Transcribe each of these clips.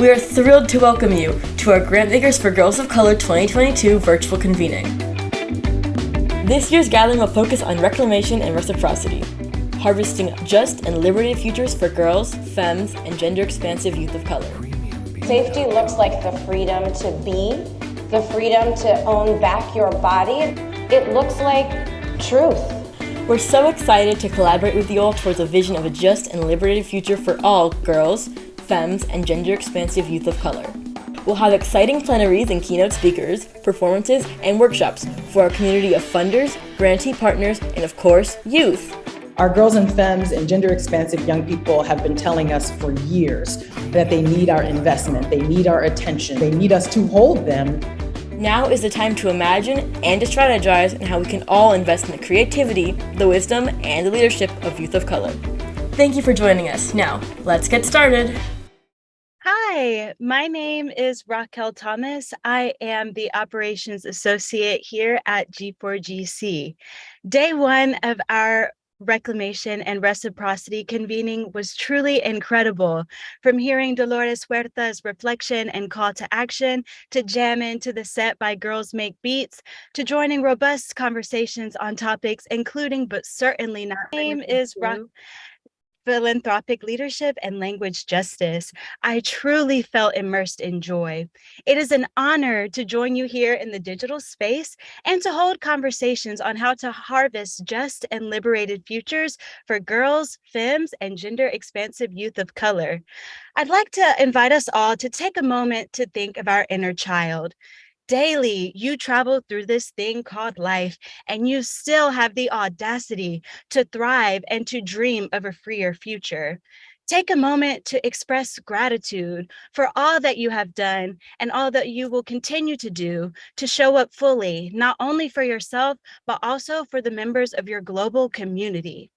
We are thrilled to welcome you to our Grantmakers for Girls of Color 2022 virtual convening. This year's gathering will focus on reclamation and reciprocity, harvesting just and liberated futures for girls, femmes, and gender-expansive youth of color. Safety looks like the freedom to be, the freedom to own back your body. It looks like truth. We're so excited to collaborate with you all towards a vision of a just and liberated future for all girls, femmes, and gender-expansive youth of color. We'll have exciting plenaries and keynote speakers, performances, and workshops for our community of funders, grantee partners, and of course, youth. Our girls and femmes and gender-expansive young people have been telling us for years that they need our investment, they need our attention, they need us to hold them. Now is the time to imagine and to strategize on how we can all invest in the creativity, the wisdom, and the leadership of youth of color. Thank you for joining us. Now, let's get started. Hi, my name is Raquel Thomas. I am the Operations Associate here at G4GC. Day one of our Reclamation and Reciprocity convening was truly incredible. From hearing Dolores Huerta's reflection and call to action, to jamming to the set by Girls Make Beats, to joining robust conversations on topics including but certainly not. My name is Philanthropic leadership and language justice. I truly felt immersed in joy. It is an honor to join you here in the digital space and to hold conversations on how to harvest just and liberated futures for girls, femmes, and gender-expansive youth of color. I'd like to invite us all to take a moment to think of our inner child. Daily, you travel through this thing called life, and you still have the audacity to thrive and to dream of a freer future. Take a moment to express gratitude for all that you have done and all that you will continue to do to show up fully, not only for yourself, but also for the members of your global community.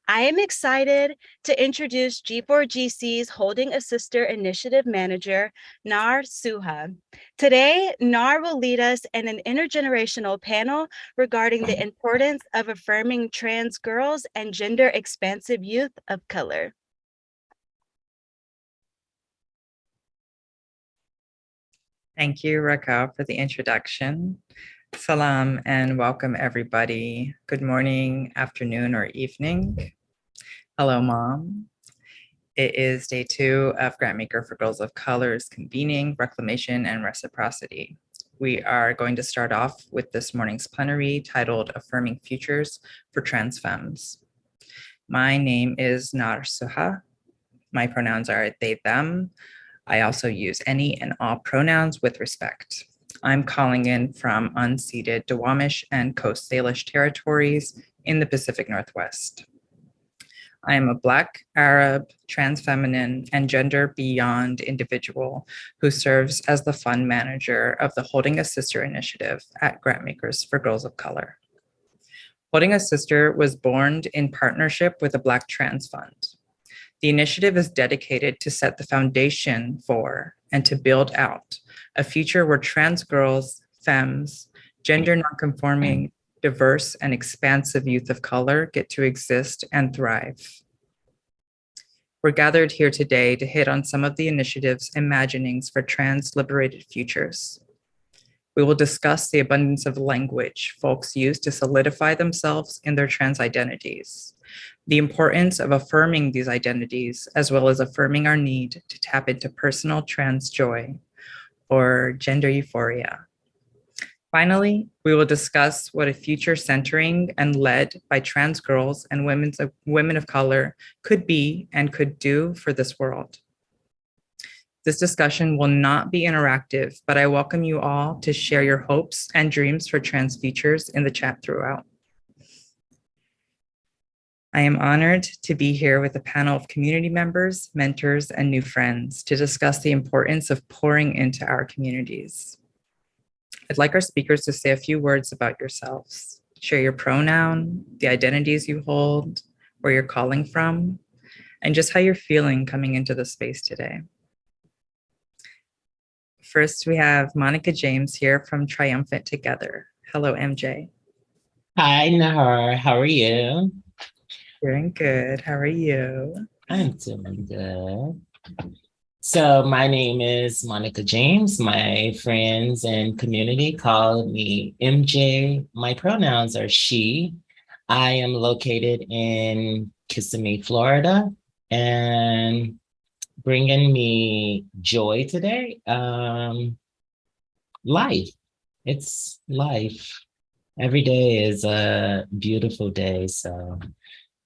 I am excited to introduce G4GC's Holding a Sister Initiative Manager, Nar Suha. Today, Nar will lead us in an intergenerational panel regarding the importance of affirming trans girls and gender-expansive youth of color. Thank you, Raquel, for the introduction. Salam and welcome everybody. Good morning, afternoon, or evening. Hello, Mom. It is day 2 of Grantmaker for Girls of Color's convening, reclamation, and reciprocity. We are going to start off with this morning's plenary titled Affirming Futures for Trans Femmes. My name is Nar Suha. My pronouns are they, them. I also use any and all pronouns with respect. I'm calling in from unceded Duwamish and Coast Salish territories in the Pacific Northwest. I am a Black, Arab, trans feminine, and gender beyond individual who serves as the fund manager of the Holding a Sister initiative at Grantmakers for Girls of Color. Holding a Sister was born in partnership with a Black Trans Fund. The initiative is dedicated to set the foundation for and to build out a future where trans girls, femmes, gender nonconforming, diverse, and expansive youth of color get to exist and thrive. We're gathered here today to hit on some of the initiative's imaginings for trans liberated futures. We will discuss the abundance of language folks use to solidify themselves in their trans identities, the importance of affirming these identities, as well as affirming our need to tap into personal trans joy or gender euphoria. Finally, we will discuss what a future centering and led by trans girls and women of color could be and could do for this world. This discussion will not be interactive, but I welcome you all to share your hopes and dreams for trans futures in the chat throughout. I am honored to be here with a panel of community members, mentors, and new friends to discuss the importance of pouring into our communities. I'd like our speakers to say a few words about yourselves, share your pronoun, the identities you hold, where you're calling from, and just how you're feeling coming into the space today. First, we have Monica James here from Triumphant Together. Hello, MJ. Hi, Nahar. How are you? Doing good. How are you? I'm doing good. So my name is Monica James. My friends and community call me MJ. My pronouns are she. I am located in Kissimmee, Florida, and bringing me joy today. Life. It's life. Every day is a beautiful day. So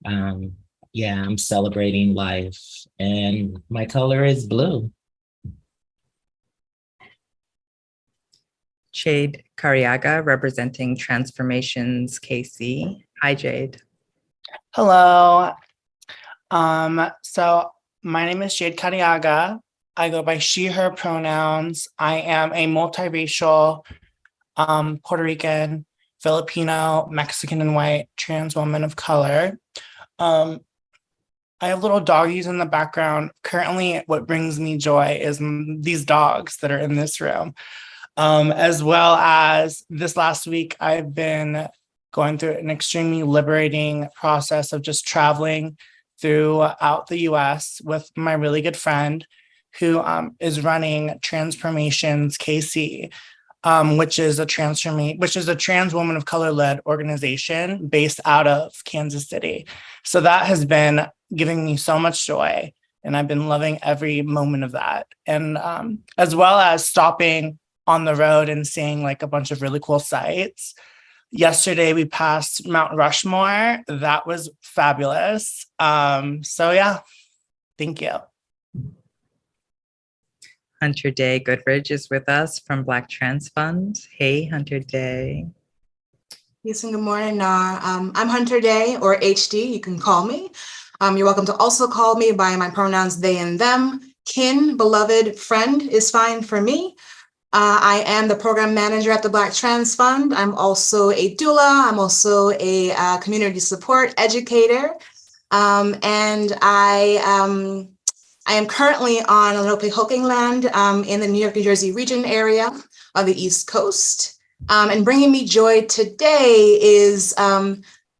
um, yeah, I'm celebrating life, and my color is blue. Jade Cariaga, representing Transformations KC. Hi, Jade. Hello. So my name is Jade Cariaga. I go by she, her pronouns. I am a multiracial Puerto Rican, Filipino, Mexican, and white trans woman of color. I have little doggies in the background. Currently, what brings me joy is these dogs that are in this room. As well as this last week, I've been going through an extremely liberating process of just traveling throughout the US with my really good friend who is running Transformations KC, which is a trans woman of color led organization based out of Kansas City. So that has been giving me so much joy, and I've been loving every moment of that. And as well as stopping on the road and seeing like a bunch of really cool sights. Yesterday we passed Mount Rushmore. That was fabulous. So yeah, thank you. Hunter Day Goodridge is with us from Black Trans Fund. Hey, Hunter Day. Yes, and good morning. I'm Hunter Day, or HD, you can call me. You're welcome to also call me by my pronouns they and them. Kin, beloved, friend is fine for me. I am the program manager at the Black Trans Fund. I'm also a doula. I'm also a community support educator. And I am currently on Lenape-Hoking land in the New York, New Jersey region area of the East Coast. And bringing me joy today is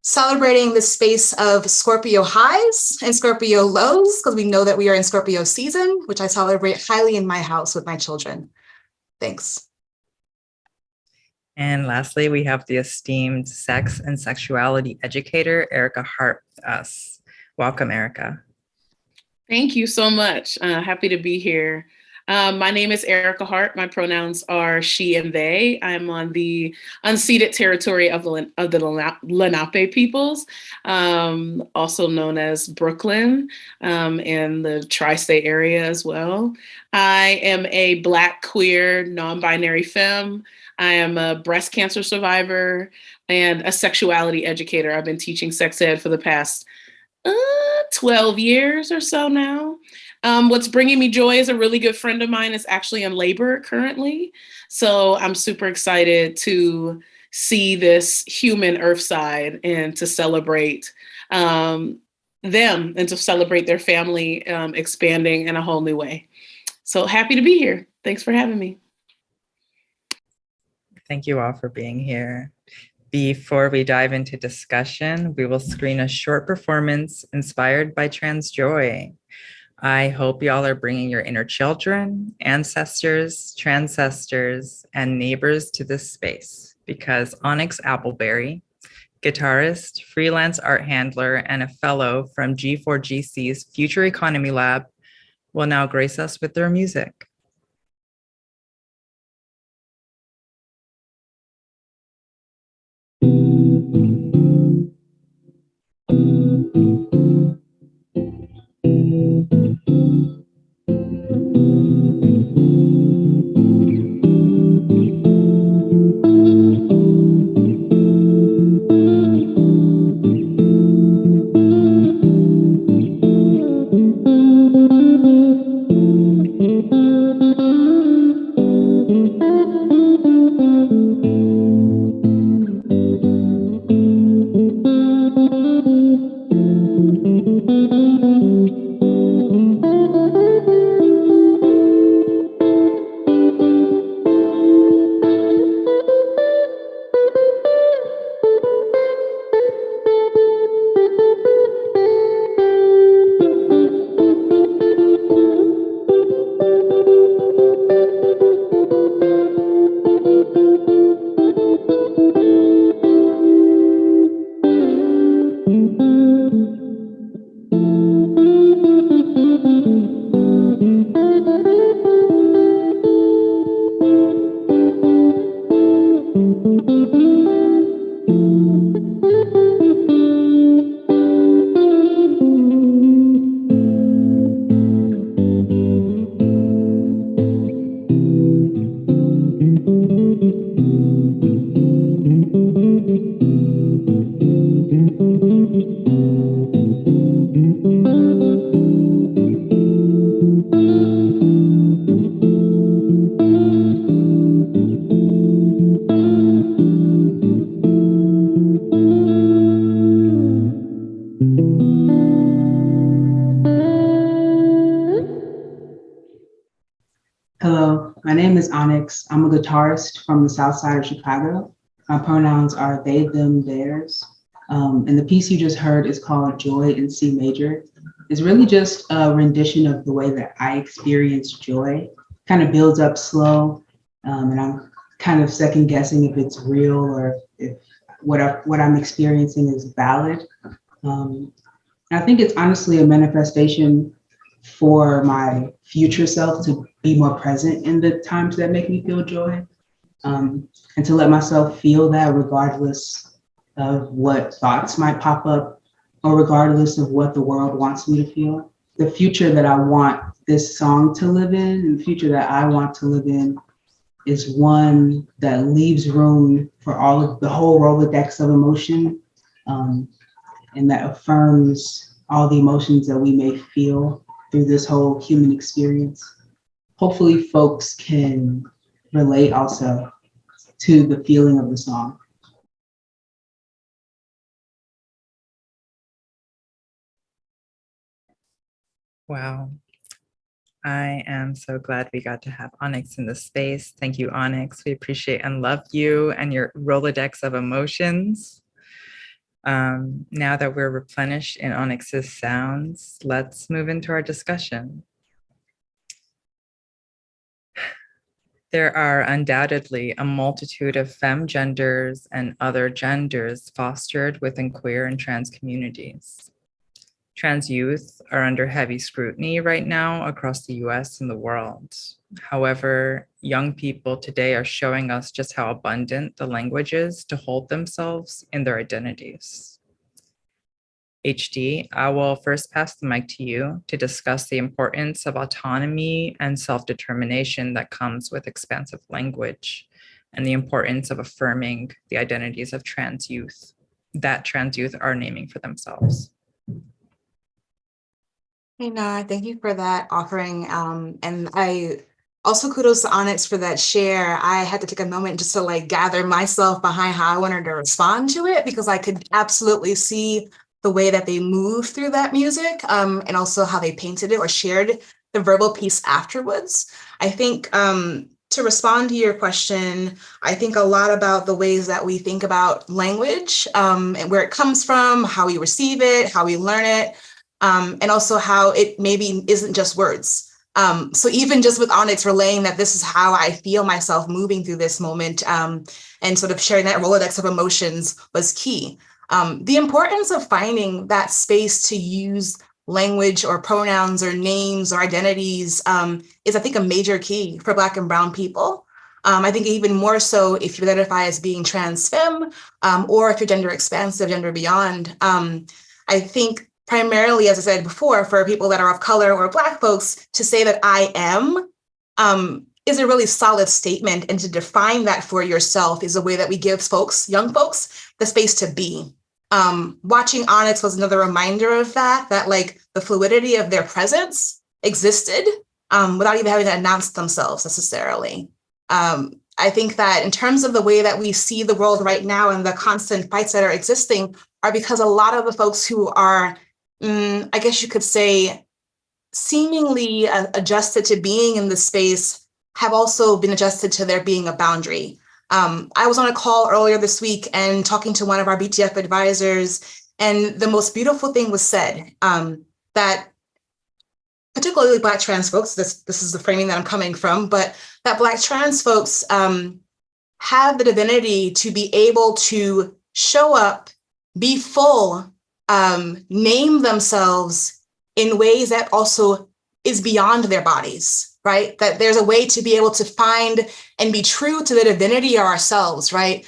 celebrating the space of Scorpio highs and Scorpio lows, because we know that we are in Scorpio season, which I celebrate highly in my house with my children. Thanks. And lastly, we have the esteemed sex and sexuality educator, Erica Hart, with us. Welcome, Erica. Thank you so much. Happy to be here. My name is Erica Hart. My pronouns are she and they. I'm on the unceded territory of the Lenape peoples, also known as Brooklyn, and the tri-state area as well. I am a Black, queer, non-binary femme. I am a breast cancer survivor and a sexuality educator. I've been teaching sex ed for the past 12 years or so now. What's bringing me joy is a really good friend of mine is actually in labor currently. So I'm super excited to see this human earth side and to celebrate them and to celebrate their family expanding in a whole new way. So happy to be here. Thanks for having me. Thank you all for being here. Before we dive into discussion, we will screen a short performance inspired by Trans Joy. I hope y'all are bringing your inner children, ancestors, transcestors, and neighbors to this space, because Onyx Appleberry, guitarist, freelance art handler, and a fellow from G4GC's Future Economy Lab, will now grace us with their music. Hello, my name is Onyx. I'm a guitarist from the South Side of Chicago. My pronouns are they, them, theirs. And the piece you just heard is called Joy in C Major. It's really just a rendition of the way that I experience joy. Kind of builds up slow, and I'm kind of second guessing if it's real or if what I'm experiencing is valid. And I think it's honestly a manifestation for my future self to be more present in the times that make me feel joy, and to let myself feel that regardless of what thoughts might pop up or regardless of what the world wants me to feel. The future that I want this song to live in and the future that I want to live in is one that leaves room for all of the whole Rolodex of emotion, and that affirms all the emotions that we may feel through this whole human experience. Hopefully folks can relate also to the feeling of the song. Wow. I am so glad we got to have Onyx in this space. Thank you, Onyx. We appreciate and love you and your Rolodex of emotions. Now that we're replenished in Onyx's sounds, let's move into our discussion. There are undoubtedly a multitude of femme genders and other genders fostered within queer and trans communities. Trans youth are under heavy scrutiny right now across the US and the world. However, young people today are showing us just how abundant the language is to hold themselves in their identities. HD, I will first pass the mic to you to discuss the importance of autonomy and self-determination that comes with expansive language, and the importance of affirming the identities of trans youth that trans youth are naming for themselves. Hey, Nah, thank you for that offering. And I also kudos to Onyx for that share. I had to take a moment just to like gather myself behind how I wanted to respond to it, because I could absolutely see the way that they moved through that music, and also how they painted it or shared the verbal piece afterwards. I think to respond to your question, I think a lot about the ways that we think about language, and where it comes from, how we receive it, how we learn it, and also how it maybe isn't just words. So even just with Onyx relaying that this is how I feel myself moving through this moment, and sort of sharing that Rolodex of emotions was key. The importance of finding that space to use language or pronouns or names or identities is, I think, a major key for Black and Brown people. I think even more so if you identify as being trans femme, or if you're gender expansive, gender beyond. I think primarily, as I said before, for people that are of color or Black folks, to say that I am is a really solid statement, and to define that for yourself is a way that we give folks, young folks, the space to be. Watching Onyx was another reminder of that like the fluidity of their presence existed without even having to announce themselves necessarily. I think that in terms of the way that we see the world right now and the constant fights that are existing are because a lot of the folks who are, I guess you could say, seemingly adjusted to being in the space have also been adjusted to there being a boundary. I was on a call earlier this week and talking to one of our BTF advisors, and the most beautiful thing was said, that particularly Black trans folks, this is the framing that I'm coming from, but that Black trans folks have the divinity to be able to show up, be full, name themselves in ways that also is beyond their bodies, right? That there's a way to be able to find and be true to the divinity of ourselves, right?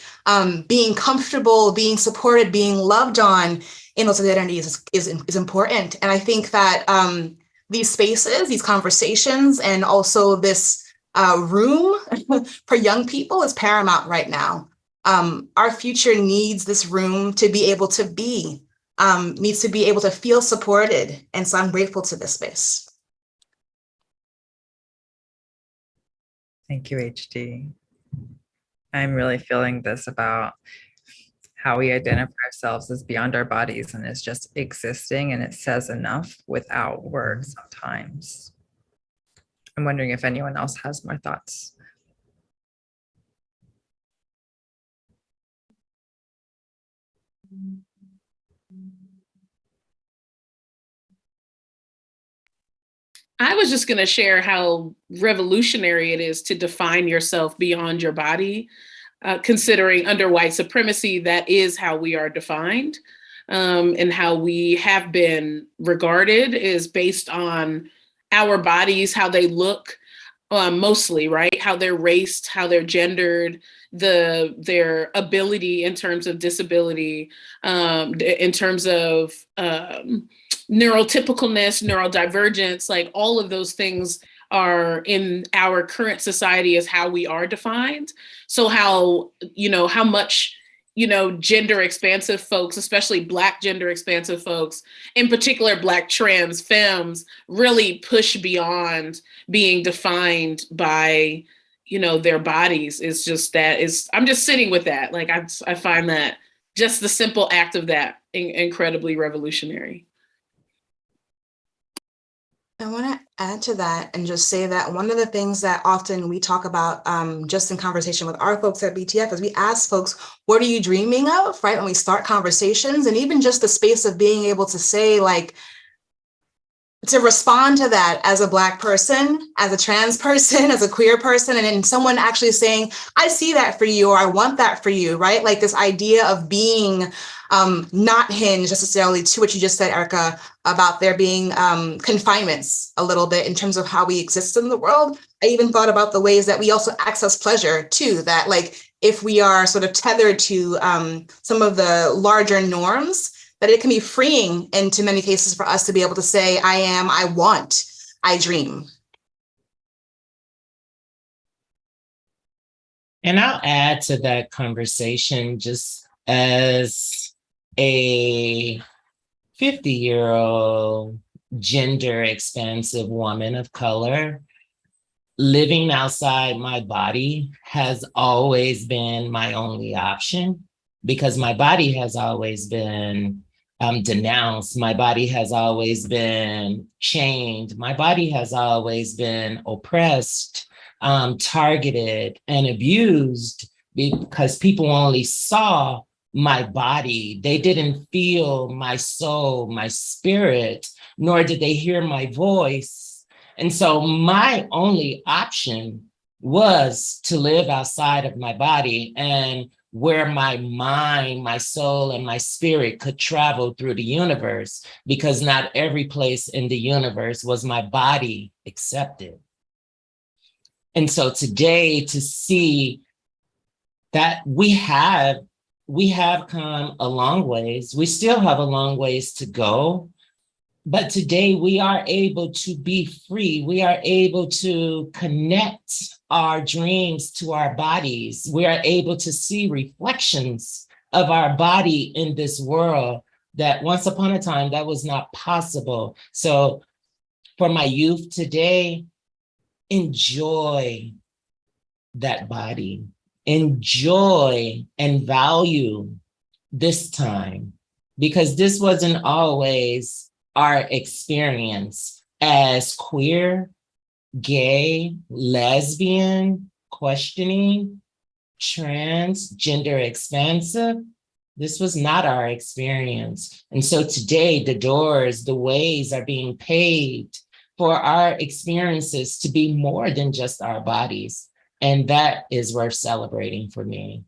Being comfortable, being supported, being loved on in those identities is important. And I think that these spaces, these conversations, and also this room for young people is paramount right now. Our future needs this room to be able to be, needs to be able to feel supported. And so I'm grateful to this space. Thank you, HD. I'm really feeling this about how we identify ourselves as beyond our bodies and as just existing, and it says enough without words sometimes. I'm wondering if anyone else has more thoughts. I was just going to share how revolutionary it is to define yourself beyond your body, considering under white supremacy, that is how we are defined, and how we have been regarded is based on our bodies, how they look, mostly, right? How they're raced, how they're gendered, their ability in terms of disability, in terms of neurotypicalness, neurodivergence, like all of those things are in our current society as how we are defined. So how, how much, gender expansive folks, especially Black gender expansive folks, in particular Black trans femmes, really push beyond being defined by, their bodies. Is just that is, I'm just sitting with that. Like I find that just the simple act of that incredibly revolutionary. I want to add to that and just say that one of the things that often we talk about just in conversation with our folks at BTF is we ask folks, what are you dreaming of, right? When we start conversations, and even just the space of being able to say, like, to respond to that as a Black person, as a trans person, as a queer person, and then someone actually saying, I see that for you, or I want that for you, right? Like this idea of being not hinged necessarily to what you just said, Erica, about there being confinements a little bit in terms of how we exist in the world. I even thought about the ways that we also access pleasure too, that like if we are sort of tethered to some of the larger norms, that it can be freeing into many cases for us to be able to say, I am, I want, I dream. And I'll add to that conversation just as a 50-year-old gender expansive woman of color. Living outside my body has always been my only option because my body has always been denounced. My body has always been chained. My body has always been oppressed, targeted, and abused because people only saw my body. They didn't feel my soul, my spirit, nor did they hear my voice. And so my only option was to live outside of my body and where my mind, my soul, and my spirit could travel through the universe, because not every place in the universe was my body accepted. And so today to see that we have come a long ways. We still have a long ways to go. But today we are able to be free. We are able to connect our dreams to our bodies. We are able to see reflections of our body in this world that once upon a time that was not possible. So for my youth today, enjoy that body. Enjoy and value this time, because this wasn't always our experience as queer, gay, lesbian, questioning, trans, gender expansive. This was not our experience. And so today, the doors, the ways are being paved for our experiences to be more than just our bodies. And that is worth celebrating for me.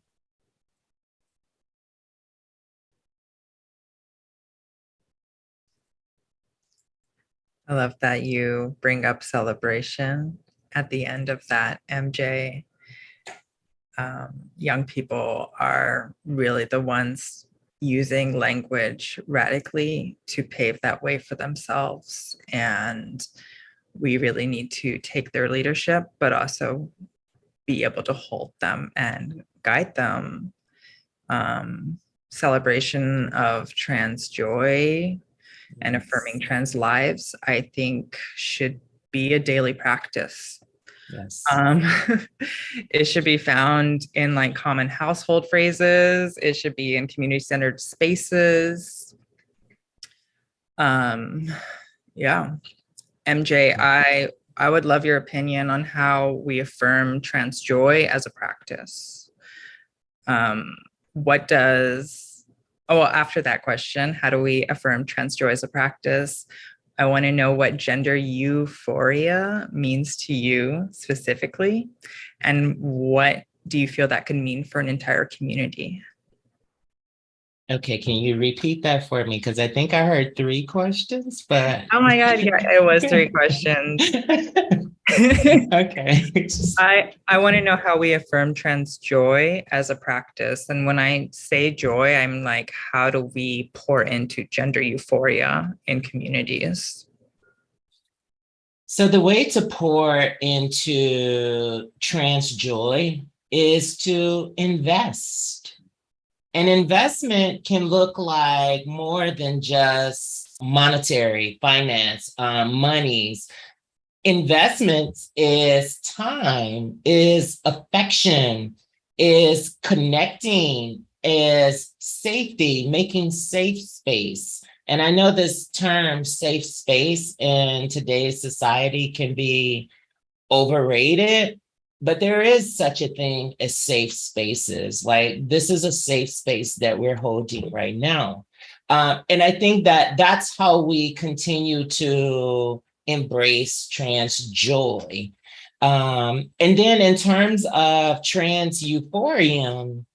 I love that you bring up celebration at the end of that, MJ. Young people are really the ones using language radically to pave that way for themselves. And we really need to take their leadership, but also be able to hold them and guide them. Celebration of trans joy and affirming trans lives, I think, should be a daily practice. Yes. It should be found in like common household phrases. It should be in community-centered spaces. Yeah. MJ, I would love your opinion on how we affirm trans joy as a practice. After that question, how do we affirm trans joy as a practice? I want to know what gender euphoria means to you specifically, and what do you feel that could mean for an entire community? Okay, can you repeat that for me? Because I think I heard 3 questions, but... Oh my God, yeah, it was 3 questions. Okay. I want to know how we affirm trans joy as a practice. And when I say joy, I'm like, how do we pour into gender euphoria in communities? So the way to pour into trans joy is to invest. An investment can look like more than just monetary, finance, monies. Investments is time, is affection, is connecting, is safety, making safe space. And I know this term safe space in today's society can be overrated, but there is such a thing as safe spaces. Like, this is a safe space that we're holding right now. And I think that that's how we continue to embrace trans joy. And then in terms of trans euphorium,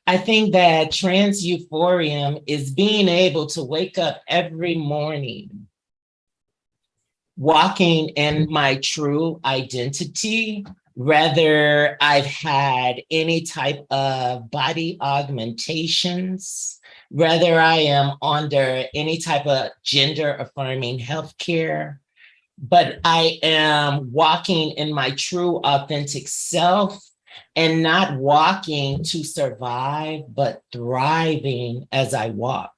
I think that trans euphorium is being able to wake up every morning walking in my true identity, whether I've had any type of body augmentations, whether I am under any type of gender affirming healthcare, but I am walking in my true authentic self and not walking to survive, but thriving as I walk.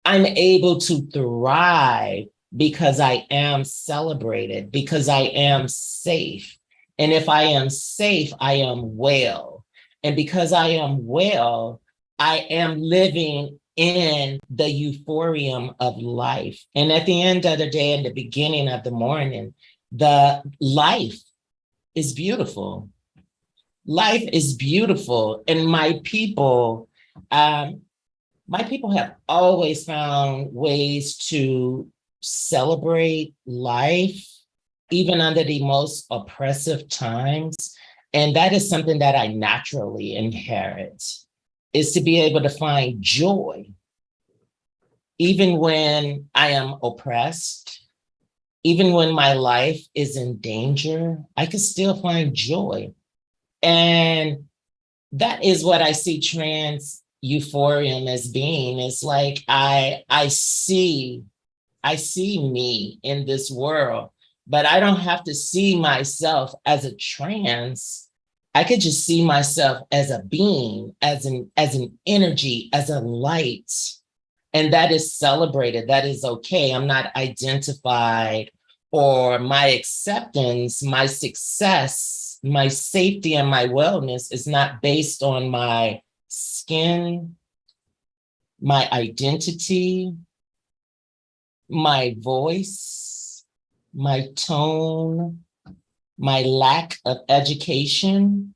I'm able to thrive because I am celebrated, because I am safe. And if I am safe, I am well. And because I am well, I am living in the euphorium of life. And at the end of the day, in the beginning of the morning, the life is beautiful. Life is beautiful. And my people have always found ways to celebrate life, even under the most oppressive times. And that is something that I naturally inherit, is to be able to find joy, even when I am oppressed, even when my life is in danger, I can still find joy. And that is what I see trans euphorium as being. It's like I see me in this world, but I don't have to see myself as a trans. I could just see myself as a being, as an energy, as a light. And that is celebrated. That is okay. I'm not identified, or my acceptance, my success, my safety, and my wellness is not based on my skin, my identity, my voice, my tone, my lack of education.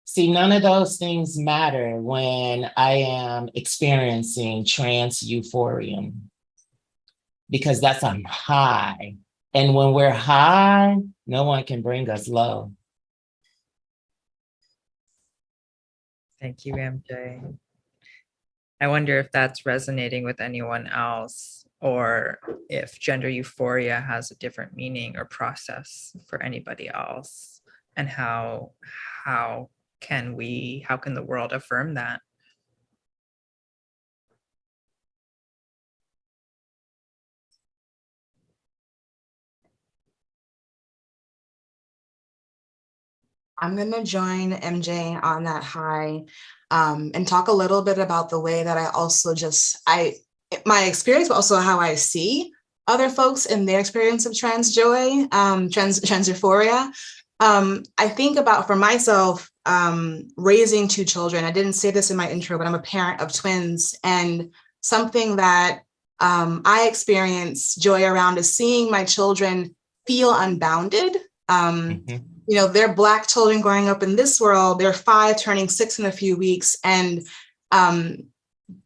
See, none of those things matter when I am experiencing trans euphorium, because I'm high. And when we're high, no one can bring us low. Thank you, MJ. I wonder if that's resonating with anyone else, or if gender euphoria has a different meaning or process for anybody else, and how can the world affirm that? I'm going to join MJ on that high and talk a little bit about the way that I also my experience, but also how I see other folks in their experience of trans joy, trans euphoria. I think about for myself, raising two children. I didn't say this in my intro, but I'm a parent of twins. And something that I experience joy around is seeing my children feel unbounded. You know, they're Black children growing up in this world. They're 5, turning 6 in a few weeks. And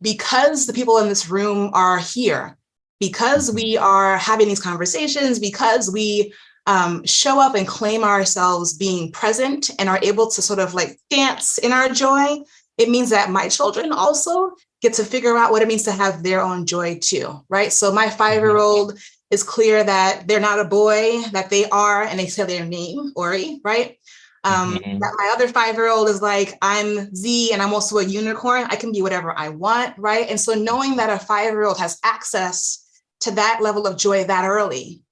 because the people in this room are here, because we are having these conversations, because we show up and claim ourselves being present and are able to sort of like dance in our joy, it means that my children also get to figure out what it means to have their own joy too, right? So my 5-year-old is clear that they're not a boy, that they are, and they say their name, Ori, right? That my other 5-year-old is like, I'm Z and I'm also a unicorn. I can be whatever I want, right? And so knowing that a 5-year-old has access to that level of joy that early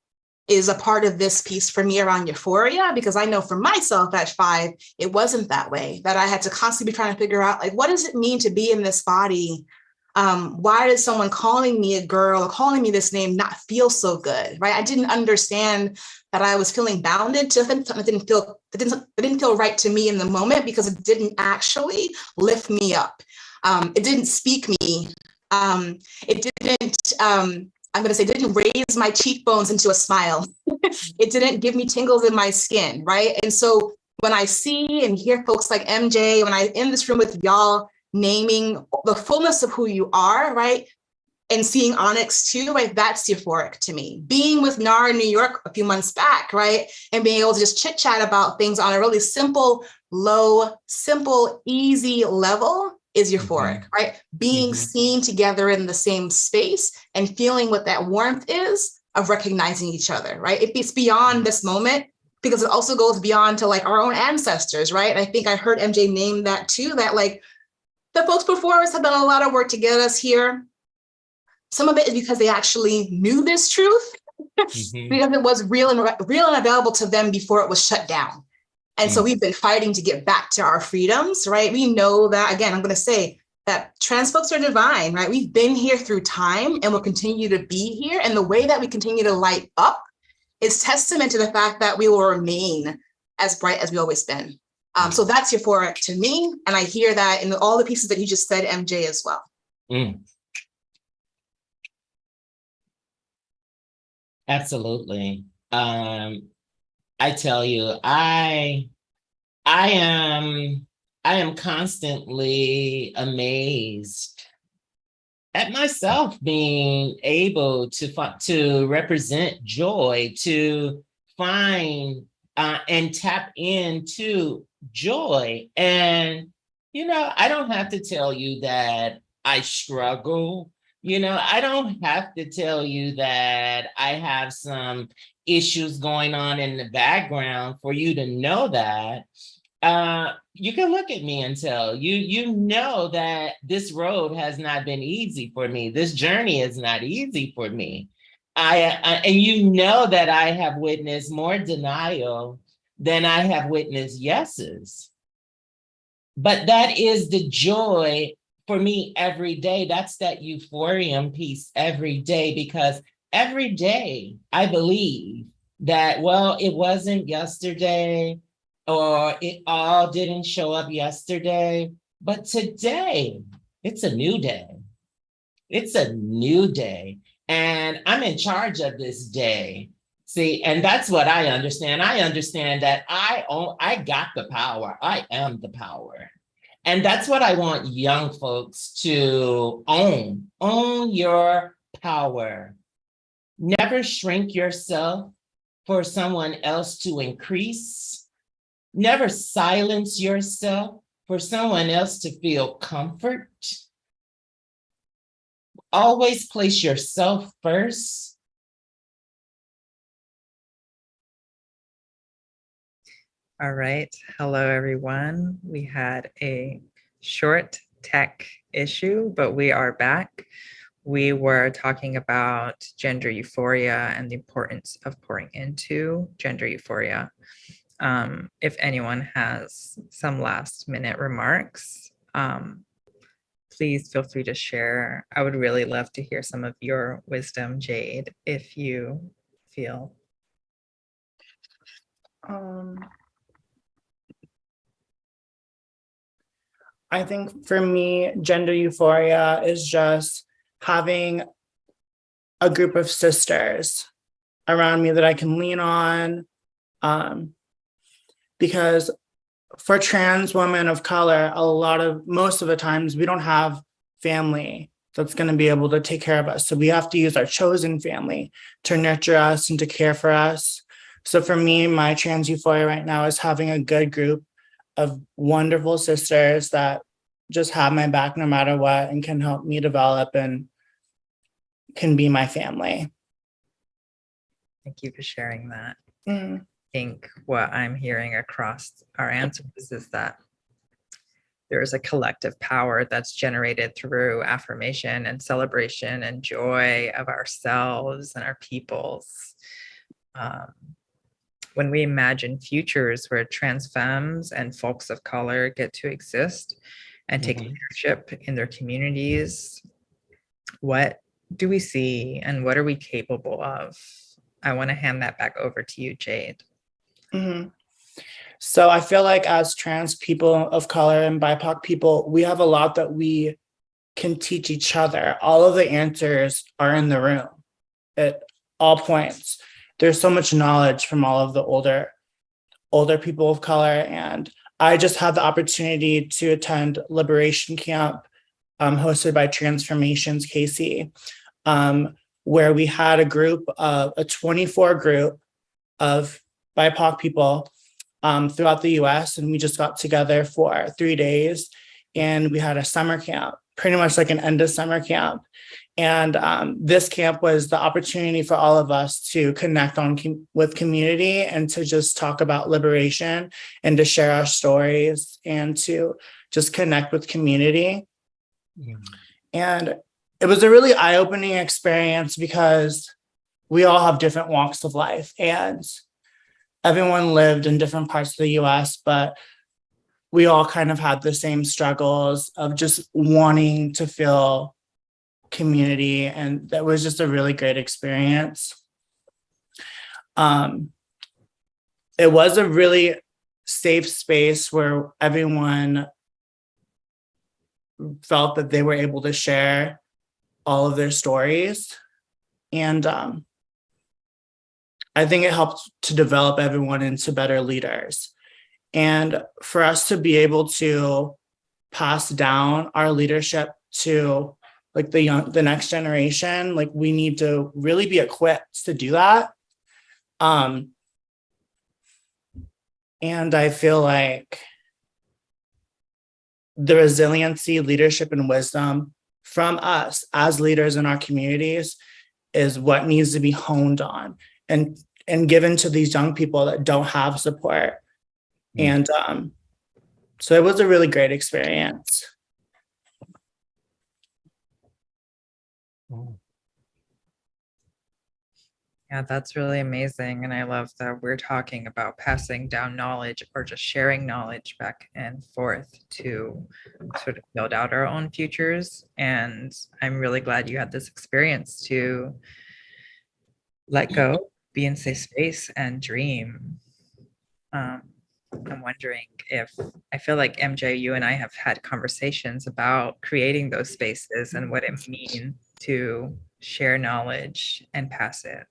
is a part of this piece for me around euphoria, because I know for myself at 5, it wasn't that way, that I had to constantly be trying to figure out, like, what does it mean to be in this body? Why does someone calling me a girl or calling me this name not feel so good, right? I didn't understand that I was feeling bounded to something that didn't feel right to me in the moment, because it didn't actually lift me up. It didn't speak me. It didn't, I'm going to say, didn't raise my cheekbones into a smile. It didn't give me tingles in my skin, right? And so when I see and hear folks like MJ, when I'm in this room with y'all, naming the fullness of who you are, right? And seeing Onyx too, right? That's euphoric to me. Being with Nara in New York a few months back, right? And being able to just chit chat about things on a really simple, easy level is euphoric, right? Being seen together in the same space and feeling what that warmth is of recognizing each other, right? It's beyond this moment, because it also goes beyond to like our own ancestors, right? And I think I heard MJ name that too, that like the folks before us have done a lot of work to get us here. Some of it is because they actually knew this truth, because it was real and available to them before it was shut down. And so we've been fighting to get back to our freedoms, right? We know that, again, I'm going to say that trans folks are divine, right? We've been here through time and will continue to be here. And the way that we continue to light up is testament to the fact that we will remain as bright as we always been. So that's euphoric to me. And I hear that in all the pieces that you just said, MJ, as well. Absolutely. I tell you, I am constantly amazed at myself being able to represent joy, to find and tap into joy. And, you know, I don't have to tell you that I struggle. You know, I don't have to tell you that I have some issues going on in the background for you to know that. You can look at me and tell you know that this road has not been easy for me. This journey is not easy for me. And you know that I have witnessed more denial than I have witnessed yeses. But that is the joy for me every day. That's that euphorium piece every day, because every day I believe that, well, it wasn't yesterday, or it all didn't show up yesterday, but today it's a new day. It's a new day, and I'm in charge of this day. See, and that's what I understand. I understand that I got the power. I am the power. And that's what I want young folks to own. Own your power. Never shrink yourself for someone else to increase. Never silence yourself for someone else to feel comfort. Always place yourself first. All right. Hello, everyone. We had a short tech issue, but we are back. We were talking about gender euphoria and the importance of pouring into gender euphoria. If anyone has some last minute remarks, please feel free to share. I would really love to hear some of your wisdom, Jade, if you feel. I think for me, gender euphoria is just having a group of sisters around me that I can lean on. Because for trans women of color, most of the times we don't have family that's going to be able to take care of us. So we have to use our chosen family to nurture us and to care for us. So for me, my trans euphoria right now is having a good group of wonderful sisters that just have my back no matter what and can help me develop and can be my family. Thank you for sharing that. I think what I'm hearing across our answers is that there is a collective power that's generated through affirmation and celebration and joy of ourselves and our peoples. When we imagine futures where trans femmes and folks of color get to exist and take leadership in their communities, what do we see and what are we capable of? I want to hand that back over to you, Jade. So I feel like as trans people of color and BIPOC people, we have a lot that we can teach each other. All of the answers are in the room at all points. There's so much knowledge from all of the older people of color. And I just had the opportunity to attend Liberation Camp hosted by Transformations KC, where we had a 24 group of BIPOC people throughout the US. And we just got together for 3 days and we had a summer camp, pretty much like an end of summer camp. And this camp was the opportunity for all of us to connect with community and to just talk about liberation and to share our stories and to just connect with community. And it was a really eye-opening experience because we all have different walks of life and everyone lived in different parts of the US, but we all kind of had the same struggles of just wanting to feel community. And that was just a really great experience. It was a really safe space where everyone felt that they were able to share all of their stories. And I think it helped to develop everyone into better leaders. And for us to be able to pass down our leadership to like the next generation, like we need to really be equipped to do that. And I feel like the resiliency, leadership, and wisdom from us as leaders in our communities is what needs to be honed on and given to these young people that don't have support. And so it was a really great experience. Yeah, that's really amazing. And I love that we're talking about passing down knowledge or just sharing knowledge back and forth to sort of build out our own futures. And I'm really glad you had this experience to let go, be in safe space, and dream. I'm wondering if, I feel like MJ, you and I have had conversations about creating those spaces and what it means to share knowledge and pass it.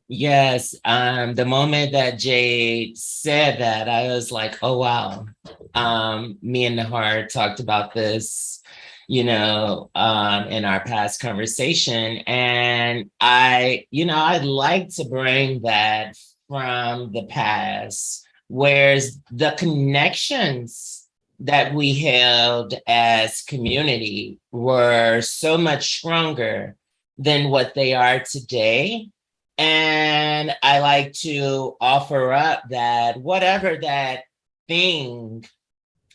Yes, the moment that Jade said that, I was like, oh, wow. Me and Nahar talked about this, in our past conversation. And I'd like to bring that from the past, whereas the connections that we held as community were so much stronger than what they are today. And I like to offer up that whatever that thing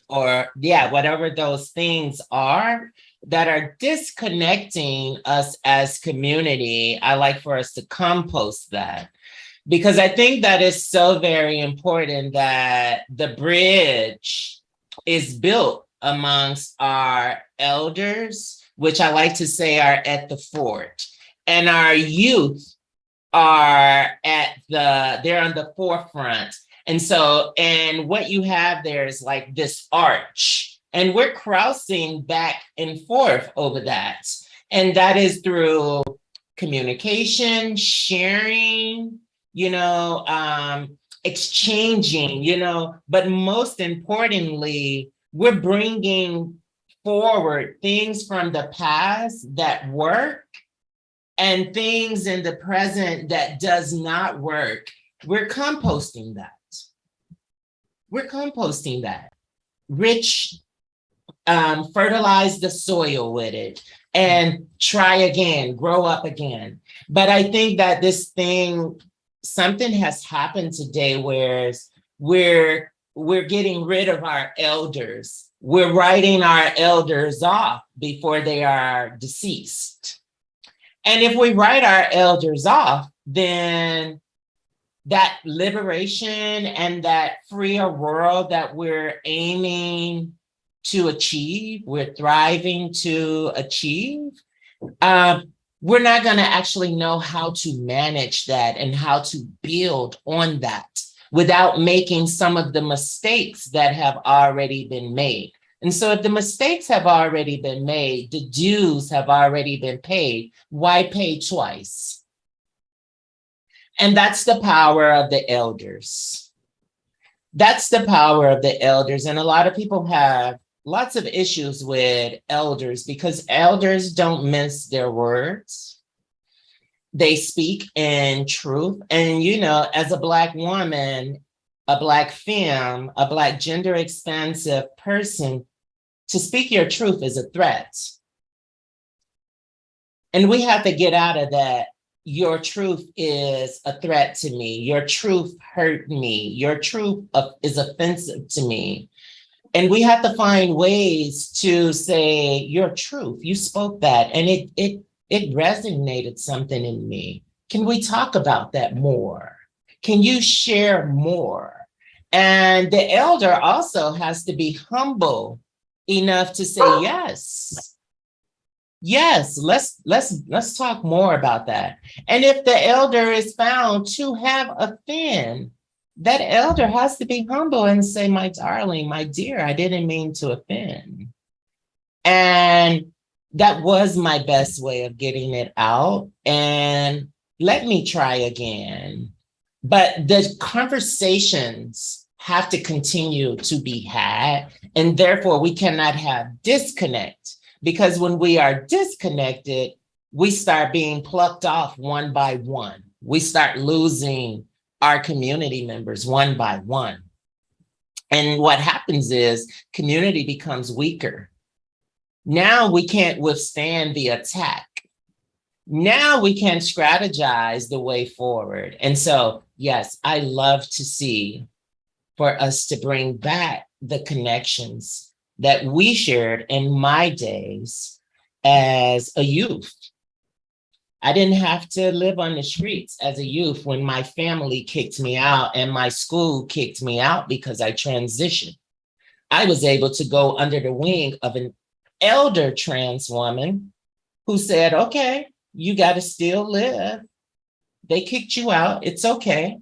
whatever those things are that are disconnecting us as community, I like for us to compost that. because I think that is so very important that the bridge is built amongst our elders, which I like to say are at the fort, and our youth are they're on the forefront. And so, and what you have there is like this arch, and we're crossing back and forth over that. And that is through communication, sharing, exchanging, but most importantly, we're bringing forward things from the past that work and things in the present that does not work. We're composting that. Rich, fertilize the soil with it and try again, grow up again. But I think that something has happened today where we're getting rid of our elders. We're writing our elders off before they are deceased. And if we write our elders off, then that liberation and that freer world that we're aiming to achieve, we're thriving to achieve, we're not going to actually know how to manage that and how to build on that without making some of the mistakes that have already been made. And so if the mistakes have already been made, the dues have already been paid, why pay twice? And that's the power of the elders. That's the power of the elders. And a lot of people have lots of issues with elders because elders don't mince their words. They speak in truth. And, as a Black woman, a Black femme, a Black gender expansive person, to speak your truth is a threat. And we have to get out of that. Your truth is a threat to me. Your truth hurt me. Your truth is offensive to me. And we have to find ways to say your truth. You spoke that and it resonated something in me. Can we talk about that more? Can you share more? And the elder also has to be humble enough to say, yes, let's talk more about that. And if the elder is found to have offended, that elder has to be humble and say, my darling, my dear, I didn't mean to offend. And that was my best way of getting it out. And let me try again. But the conversations have to continue to be had. And therefore, we cannot have disconnect. Because when we are disconnected, we start being plucked off one by one. We start losing our community members one by one. And what happens is community becomes weaker. Now we can't withstand the attack. Now we can strategize the way forward. And so, yes, I love to see for us to bring back the connections that we shared in my days as a youth. I didn't have to live on the streets as a youth when my family kicked me out and my school kicked me out because I transitioned. I was able to go under the wing of an elder trans woman who said, okay, you got to still live. They kicked you out. It's okay.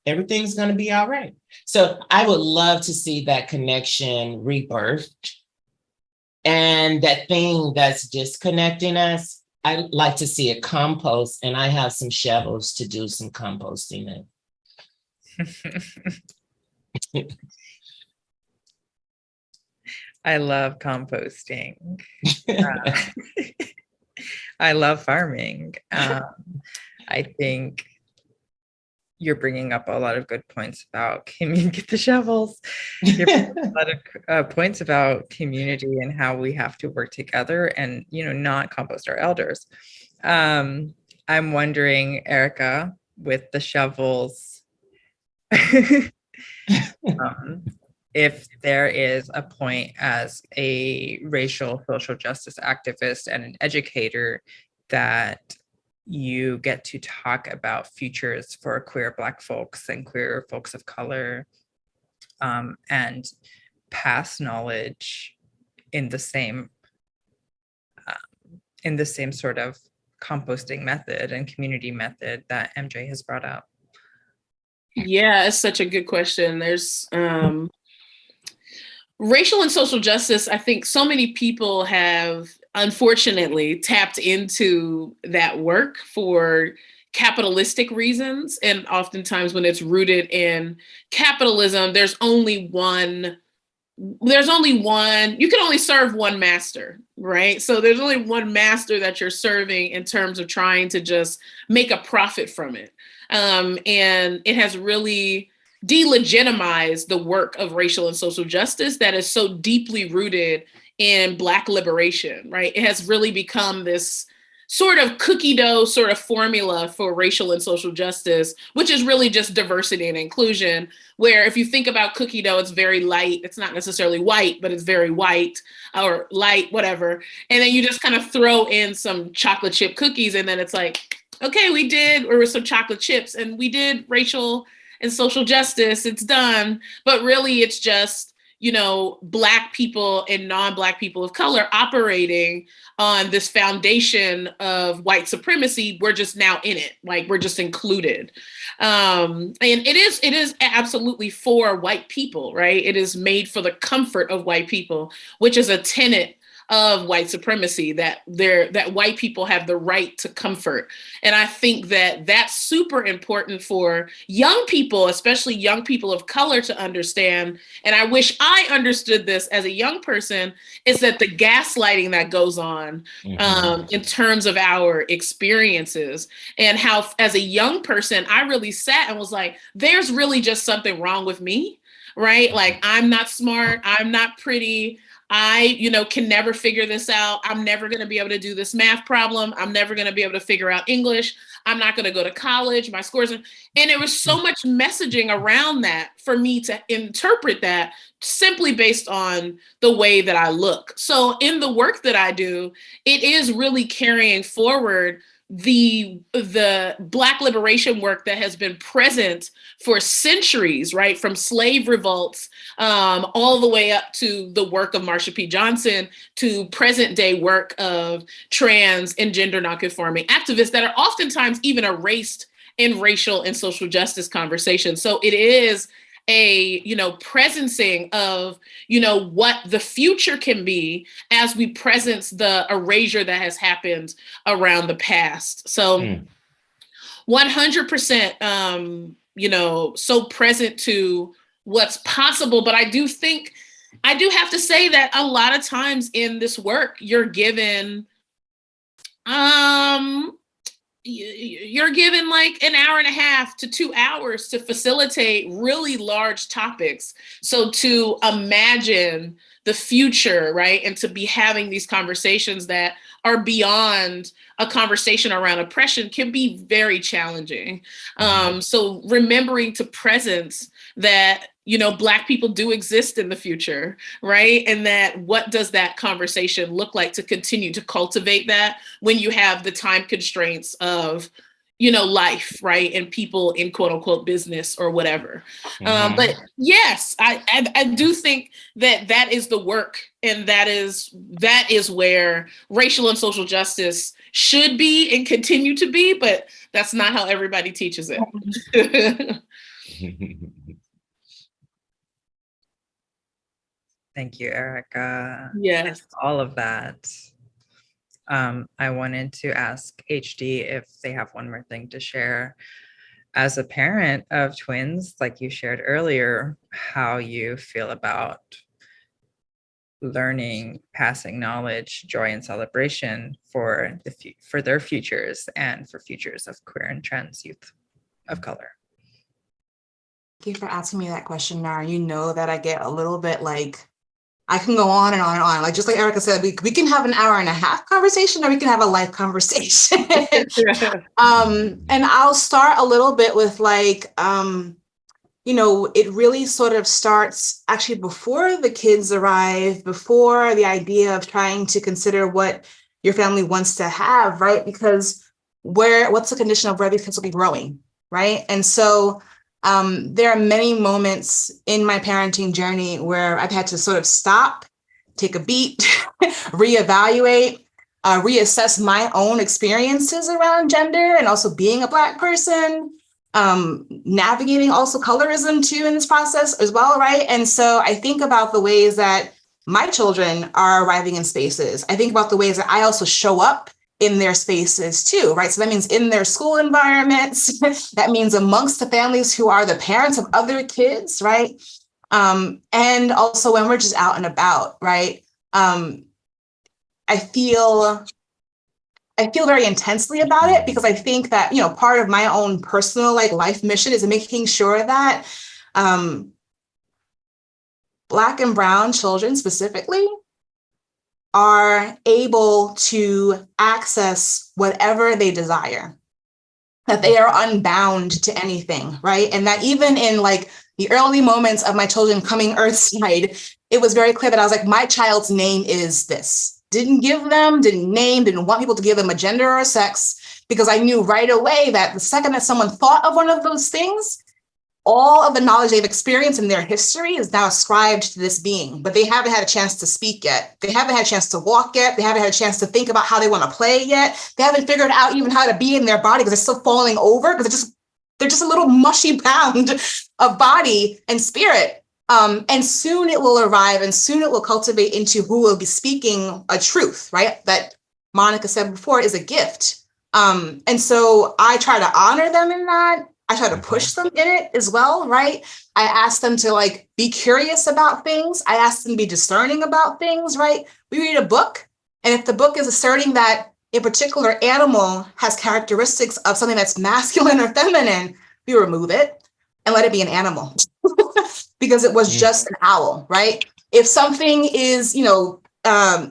Everything's going to be all right. So I would love to see that connection rebirthed. And that thing that's disconnecting us, I'd like to see it compost, and I have some shovels to do some composting in. I love composting. I love farming. I think you're bringing up a lot of good points about get the shovels. You're bringing a lot of points about community and how we have to work together and, not compost our elders. I'm wondering, Erica, with the shovels, if there is a point as a racial social justice activist and an educator that you get to talk about futures for queer Black folks and queer folks of color, and pass knowledge in the same sort of composting method and community method that MJ has brought up? Yeah, it's such a good question. There's racial and social justice. I think so many people have unfortunately tapped into that work for capitalistic reasons. And oftentimes when it's rooted in capitalism, there's only one, you can only serve one master, right? So there's only one master that you're serving in terms of trying to just make a profit from it. And it has really delegitimized the work of racial and social justice that is so deeply rooted in Black liberation, right? It has really become this sort of cookie dough sort of formula for racial and social justice, which is really just diversity and inclusion, where if you think about cookie dough, it's very light. It's not necessarily white, but it's very white or light, whatever. And then you just kind of throw in some chocolate chip cookies, and then it's like, okay, or some chocolate chips, and we did racial and social justice, it's done. But really it's just, Black people and non-Black people of color operating on this foundation of white supremacy. We're just now in it, like we're just included. And it is absolutely for white people, right? It is made for the comfort of white people, which is a tenet of white supremacy, that white people have the right to comfort. And I think that that's super important for young people, especially young people of color, to understand. And I wish I understood this as a young person, is that the gaslighting that goes on in terms of our experiences, and how as a young person, I really sat and was like, there's really just something wrong with me, right? Like, I'm not smart, I'm not pretty, I, can never figure this out. I'm never going to be able to do this math problem. I'm never going to be able to figure out English. I'm not going to go to college. My scores. And there was so much messaging around that for me to interpret that simply based on the way that I look. So in the work that I do, it is really carrying forward the Black liberation work that has been present for centuries, right? From slave revolts all the way up to the work of Marsha P. Johnson, to present day work of trans and gender nonconforming activists that are oftentimes even erased in racial and social justice conversations. So it is a, presencing of, what the future can be as we presence the erasure that has happened around the past. So 100%, so present to what's possible. But I do have to say that a lot of times in this work, you're given like an hour and a half to 2 hours to facilitate really large topics. So to imagine the future, right? And to be having these conversations that are beyond a conversation around oppression can be very challenging. So remembering to presence that, Black people do exist in the future, right? And that what does that conversation look like to continue to cultivate that when you have the time constraints of, life, right? And people in quote unquote business or whatever. But yes, I do think that is the work, and that is where racial and social justice should be and continue to be, but that's not how everybody teaches it. Thank you, Erica. Yes. All of that. I wanted to ask HD if they have one more thing to share. As a parent of twins, like you shared earlier, how you feel about learning, passing knowledge, joy, and celebration for their futures and for futures of queer and trans youth of color. Thank you for asking me that question, Nara. You know that I get a little bit like, I can go on and on and on. Like, just like Erica said, we can have an hour and a half conversation, or we can have a life conversation. And I'll start a little bit with like, it really sort of starts actually before the kids arrive, before the idea of trying to consider what your family wants to have, right? Because what's the condition of where these kids will be growing, right? And so there are many moments in my parenting journey where I've had to sort of stop, take a beat, reevaluate, reassess my own experiences around gender and also being a Black person, navigating also colorism too in this process as well, right? And so I think about the ways that my children are arriving in spaces. I think about the ways that I also show up in their spaces too, right? So that means in their school environments, that means amongst the families who are the parents of other kids, right? And also when we're just out and about, right? I feel very intensely about it because I think that, you know, part of my own personal like life mission is making sure that Black and brown children specifically are able to access whatever they desire, that they are unbound to anything, right? And that even in like the early moments of my children coming earthside, it was very clear that I was like, my child's name is this. Didn't want people to give them a gender or a sex, because I knew right away that the second that someone thought of one of those things, all of the knowledge they've experienced in their history is now ascribed to this being, but they haven't had a chance to speak yet. They haven't had a chance to walk yet. They haven't had a chance to think about how they want to play yet. They haven't figured out even how to be in their body because they're still falling over because they're just a little mushy pound of body and spirit. And soon it will arrive and soon it will cultivate into who will be speaking a truth, right? That Monica said before is a gift. And so I try to honor them in that. I try to push them in it as well, right? I ask them to like be curious about things. I ask them to be discerning about things, right? We read a book, and if the book is asserting that a particular animal has characteristics of something that's masculine or feminine, we remove it and let it be an animal because it was just an owl, right? If something is,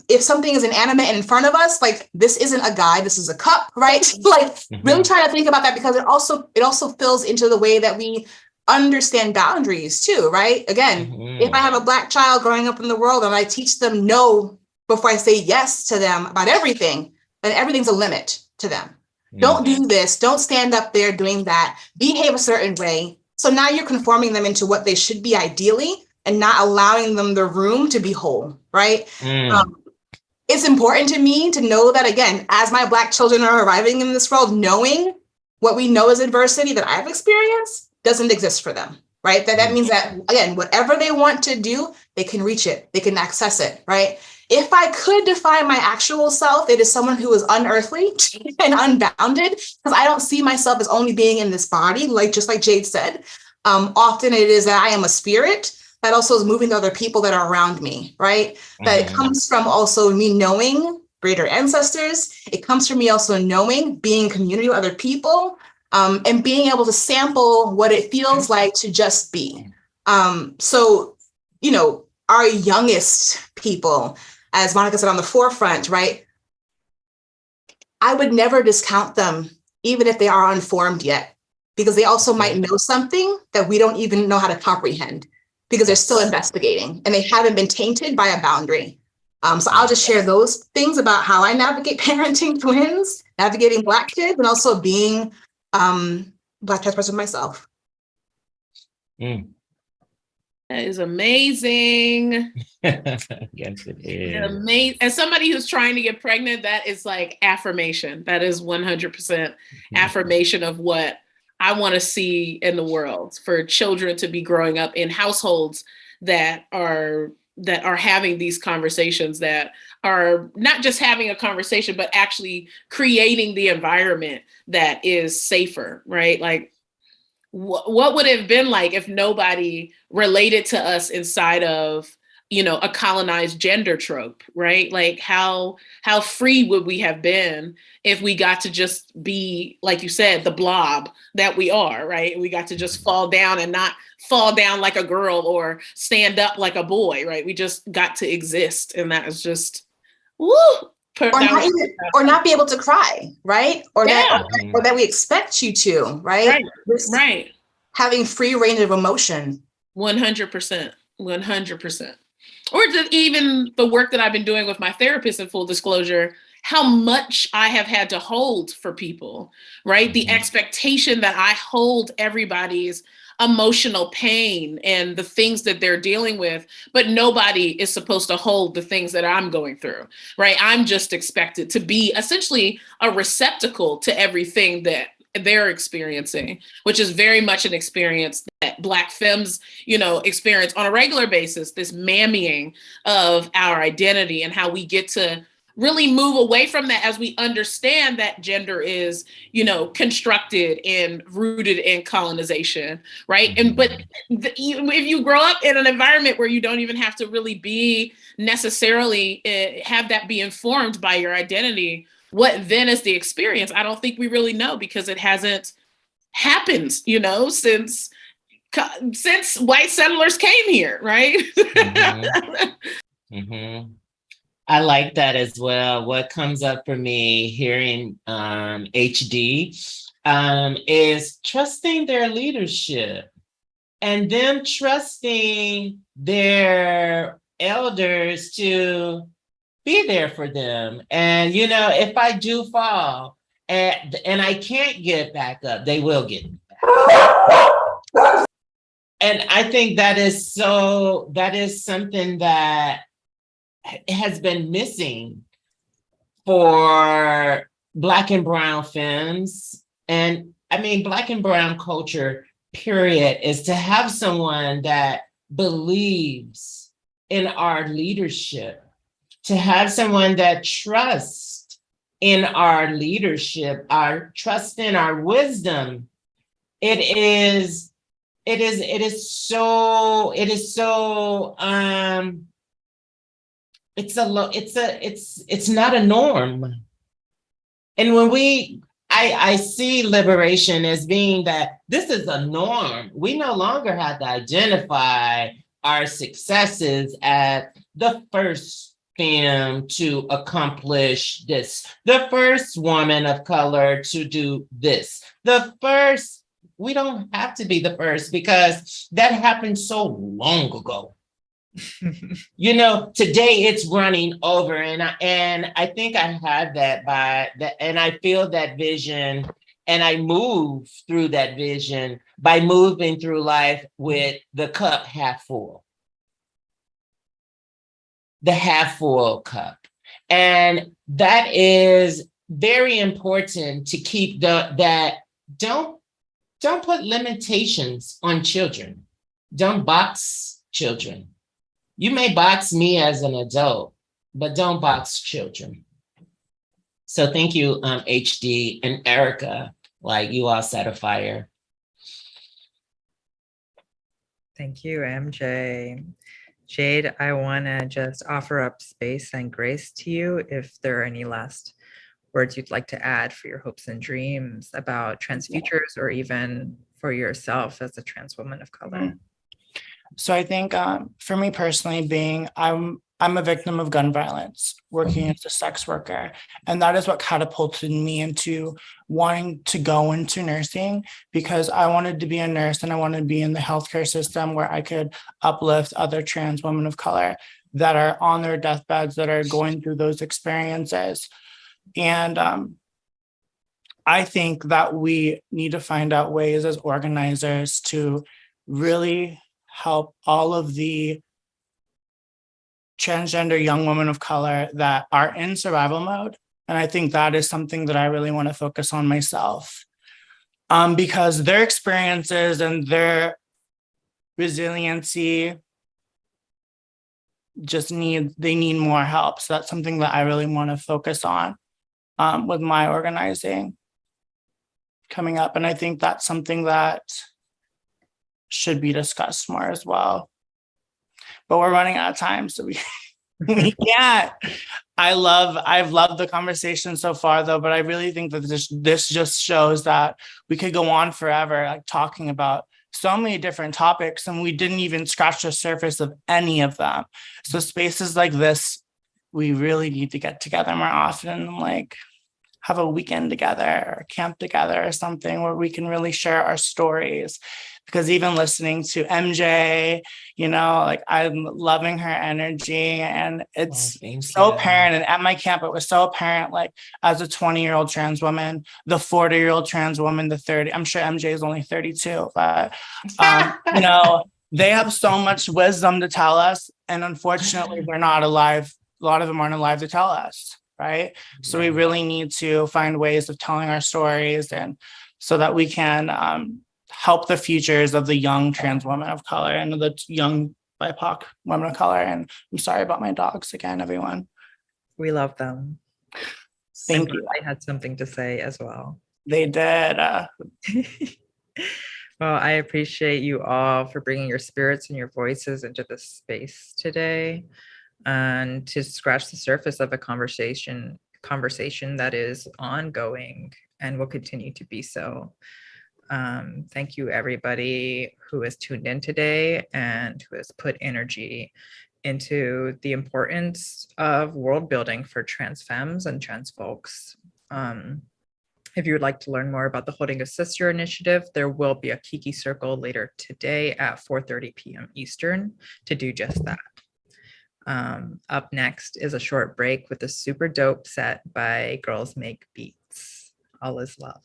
if something is inanimate and in front of us, like this isn't a guy, this is a cup, right? Like really trying to think about that because it also fills into the way that we understand boundaries too, right? Again, if I have a Black child growing up in the world and I teach them no before I say yes to them about everything, then everything's a limit to them. Don't do this, don't stand up there doing that, behave a certain way. So now you're conforming them into what they should be ideally and not allowing them the room to be whole, right? It's important to me to know that, again, as my Black children are arriving in this world, knowing what we know as adversity that I've experienced doesn't exist for them, right? That means that, again, whatever they want to do, they can reach it, they can access it, right? If I could define my actual self, it is someone who is unearthly and unbounded, because I don't see myself as only being in this body, just like Jade said. Often it is that I am a spirit that also is moving to other people that are around me, right? That it comes from also me knowing greater ancestors. It comes from me also knowing, being in community with other people, and being able to sample what it feels like to just be. So, our youngest people, as Monica said, on the forefront, right? I would never discount them, even if they are unformed yet, because they also might know something that we don't even know how to comprehend, because they're still investigating and they haven't been tainted by a boundary. So I'll just share those things about how I navigate parenting twins, navigating Black kids, and also being Black trans person myself. That is amazing. Yes, it is. Amazing. As somebody who's trying to get pregnant, that is like affirmation. That is 100% affirmation of what I want to see in the world, for children to be growing up in households that are having these conversations, that are not just having a conversation, but actually creating the environment that is safer, right? Like, what would it have been like if nobody related to us inside of, a colonized gender trope, right? Like how free would we have been if we got to just be, like you said, the blob that we are, right? We got to just fall down and not fall down like a girl or stand up like a boy, right? We just got to exist. And that is just, woo! Or not be able to cry, right? Or that we expect you to, right? Right. Having free range of emotion. 100%. Or just even the work that I've been doing with my therapist, in full disclosure, how much I have had to hold for people, right? The expectation that I hold everybody's emotional pain and the things that they're dealing with, but nobody is supposed to hold the things that I'm going through, right? I'm just expected to be essentially a receptacle to everything that they're experiencing, which is very much an experience that Black femmes, experience on a regular basis, this mammying of our identity and how we get to really move away from that as we understand that gender is, constructed and rooted in colonization, right? And but if you grow up in an environment where you don't even have to really be necessarily have that be informed by your identity, what then is the experience? I don't think we really know because it hasn't happened, since white settlers came here, right? I like that as well. What comes up for me hearing HD is trusting their leadership and them trusting their elders to be there for them. And, if I do fall and I can't get back up, they will get me back. And I think that is something that has been missing for Black and brown femmes. And I mean, Black and brown culture, period, is to have someone that believes in our leadership, to have someone that trusts in our leadership, our trust in our wisdom. It's not a norm. And when I see liberation as being that this is a norm. We no longer have to identify our successes at the first femme to accomplish this, the first woman of color to do this, we don't have to be the first because that happened so long ago. Today it's running over, and I think I had and I feel that vision, and I move through that vision by moving through life with the cup half full, the half full cup, and that is very important to keep that. Don't put limitations on children. Don't box children. You may box me as an adult, but don't box children. So thank you, HD and Erica, you all set a fire. Thank you, MJ. Jade, I want to just offer up space and grace to you if there are any last words you'd like to add for your hopes and dreams about trans futures or even for yourself as a trans woman of color. So I think for me personally, I'm a victim of gun violence, working as a sex worker. And that is what catapulted me into wanting to go into nursing, because I wanted to be a nurse and I wanted to be in the healthcare system where I could uplift other trans women of color that are on their deathbeds, that are going through those experiences. And I think that we need to find out ways as organizers to really help all of the transgender young women of color that are in survival mode. And I think that is something that I really want to focus on myself, because their experiences and their resiliency they need more help. So that's something that I really want to focus on with my organizing coming up. And I think that's something that should be discussed more as well. But we're running out of time, so we can't. I've loved the conversation so far, though, but I really think that this just shows that we could go on forever, talking about so many different topics, and we didn't even scratch the surface of any of them. So spaces like this, we really need to get together more often, and have a weekend together or camp together or something where we can really share our stories, because even listening to MJ, like I'm loving her energy, and it's so apparent. And at my camp, it was so apparent, like as a 20-year-old trans woman, the 40-year-old trans woman, the 30, I'm sure MJ is only 32, but, they have so much wisdom to tell us. And unfortunately, they're not alive. A lot of them aren't alive to tell us, right? So we really need to find ways of telling our stories, and so that we can help the futures of the young trans women of color and the young BIPOC women of color. And I'm sorry about my dogs again, everyone. We love them. Thank you. I had something to say as well. They did. Well, I appreciate you all for bringing your spirits and your voices into this space today, and to scratch the surface of a conversation that is ongoing and will continue to be so. Thank you, everybody who has tuned in today and who has put energy into the importance of world building for trans femmes and trans folks. If you would like to learn more about the Holding a Sister initiative, there will be a Kiki Circle later today at 4:30 p.m. Eastern to do just that. Up next is a short break with a super dope set by Girls Make Beats. All is love.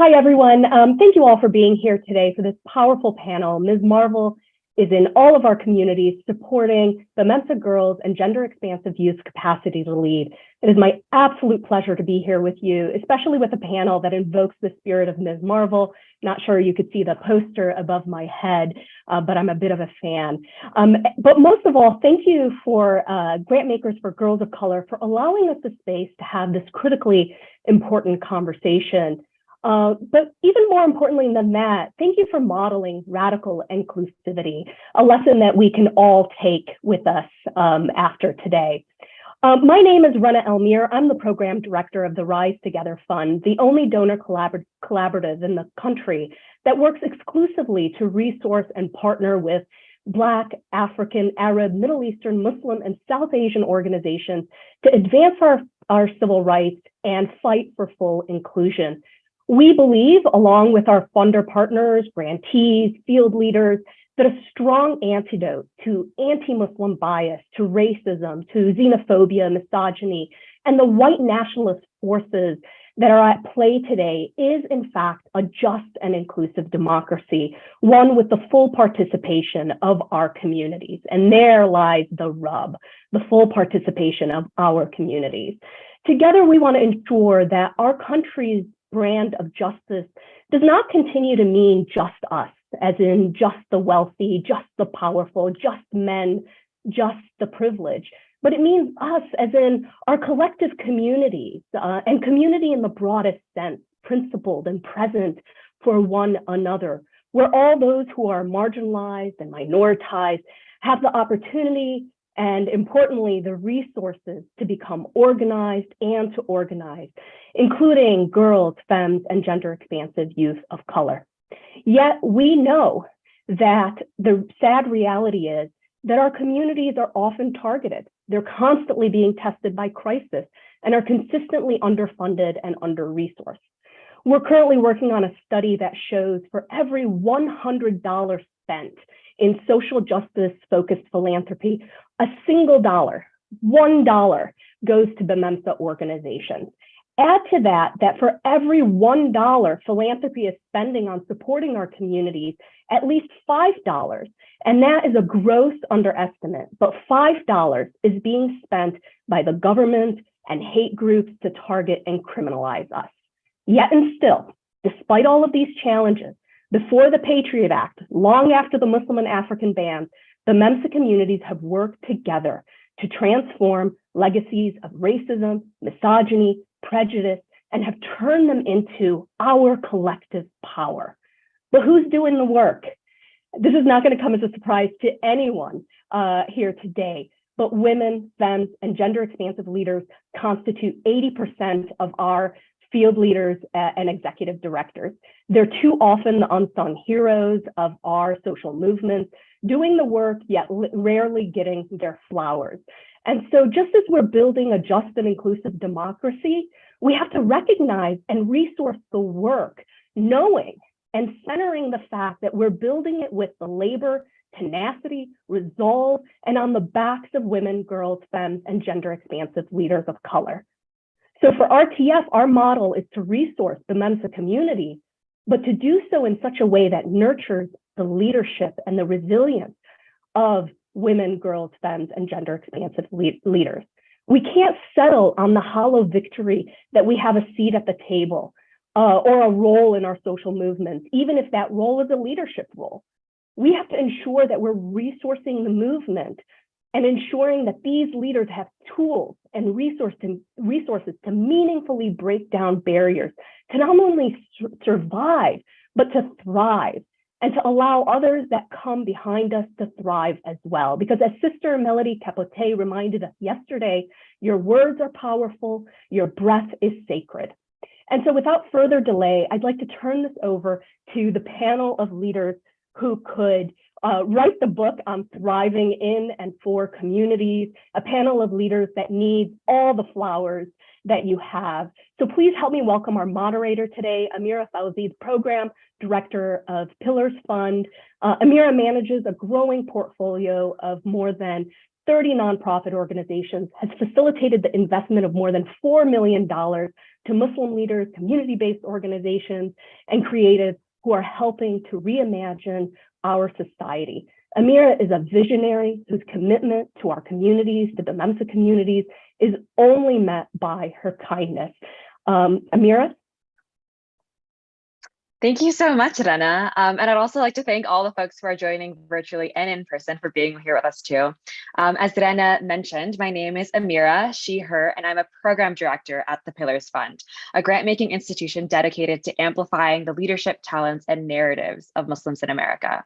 Hi, everyone. Thank you all for being here today for this powerful panel. Ms. Marvel is in all of our communities supporting the Mensa Girls and Gender Expansive Youth Capacity to Lead. It is my absolute pleasure to be here with you, especially with a panel that invokes the spirit of Ms. Marvel. Not sure you could see the poster above my head, but I'm a bit of a fan. But most of all, thank you for grant makers for Girls of Color for allowing us the space to have this critically important conversation. But even more importantly than that, thank you for modeling radical inclusivity, a lesson that we can all take with us after today. My name is Rana Elmir. I'm the program director of the Rise Together Fund, the only donor collaborative in the country that works exclusively to resource and partner with Black, African, Arab, Middle Eastern, Muslim, and South Asian organizations to advance our civil rights and fight for full inclusion. We believe, along with our funder partners, grantees, field leaders, that a strong antidote to anti-Muslim bias, to racism, to xenophobia, misogyny, and the white nationalist forces that are at play today is, in fact, a just and inclusive democracy, one with the full participation of our communities. And there lies the rub, the full participation of our communities. Together, we want to ensure that our country's brand of justice does not continue to mean just us, as in just the wealthy, just the powerful, just men, just the privileged, but it means us as in our collective communities and community in the broadest sense, principled and present for one another, where all those who are marginalized and minoritized have the opportunity and, importantly, the resources to become organized and to organize, including girls, femmes, and gender expansive youth of color. Yet we know that the sad reality is that our communities are often targeted. They're constantly being tested by crisis and are consistently underfunded and under-resourced. We're currently working on a study that shows for every $100 spent in social justice-focused philanthropy, a single dollar, $1 goes to the Mensa organizations. Add to that, that for every $1 philanthropy is spending on supporting our communities, at least $5, and that is a gross underestimate, but $5 is being spent by the government and hate groups to target and criminalize us. Yet and still, despite all of these challenges, before the Patriot Act, long after the Muslim and African bans, the Mensa communities have worked together to transform legacies of racism, misogyny, prejudice, and have turned them into our collective power. But who's doing the work? This is not going to come as a surprise to anyone here today, but women, femmes, and gender expansive leaders constitute 80% of our field leaders and executive directors. They're too often the unsung heroes of our social movements, doing the work, yet rarely getting their flowers. And so just as we're building a just and inclusive democracy, we have to recognize and resource the work, knowing and centering the fact that we're building it with the labor, tenacity, resolve, and on the backs of women, girls, femmes, and gender expansive leaders of color. So for RTF, our model is to resource the Mensa community, but to do so in such a way that nurtures the leadership and the resilience of women, girls, femmes, and gender expansive leaders. We can't settle on the hollow victory that we have a seat at the table or a role in our social movements, even if that role is a leadership role. We have to ensure that we're resourcing the movement and ensuring that these leaders have tools and resources to meaningfully break down barriers, to not only survive, but to thrive, and to allow others that come behind us to thrive as well. Because as Sister Melody Capote reminded us yesterday, your words are powerful, your breath is sacred. And so without further delay, I'd like to turn this over to the panel of leaders who could write the book on thriving in and for communities, a panel of leaders that needs all the flowers that you have. So please help me welcome our moderator today, Amira Fauzi, Program Director of Pillars Fund. Amira manages a growing portfolio of more than 30 nonprofit organizations, has facilitated the investment of more than $4 million to Muslim leaders, community-based organizations, and creatives who are helping to reimagine our society. Amira is a visionary whose commitment to our communities, to the MEMSA communities, is only met by her kindness. Amira? Thank you so much, Rana. And I'd also like to thank all the folks who are joining virtually and in person for being here with us too. As Rana mentioned, my name is Amira, she, her, and I'm a program director at the Pillars Fund, a grant-making institution dedicated to amplifying the leadership, talents, and narratives of Muslims in America.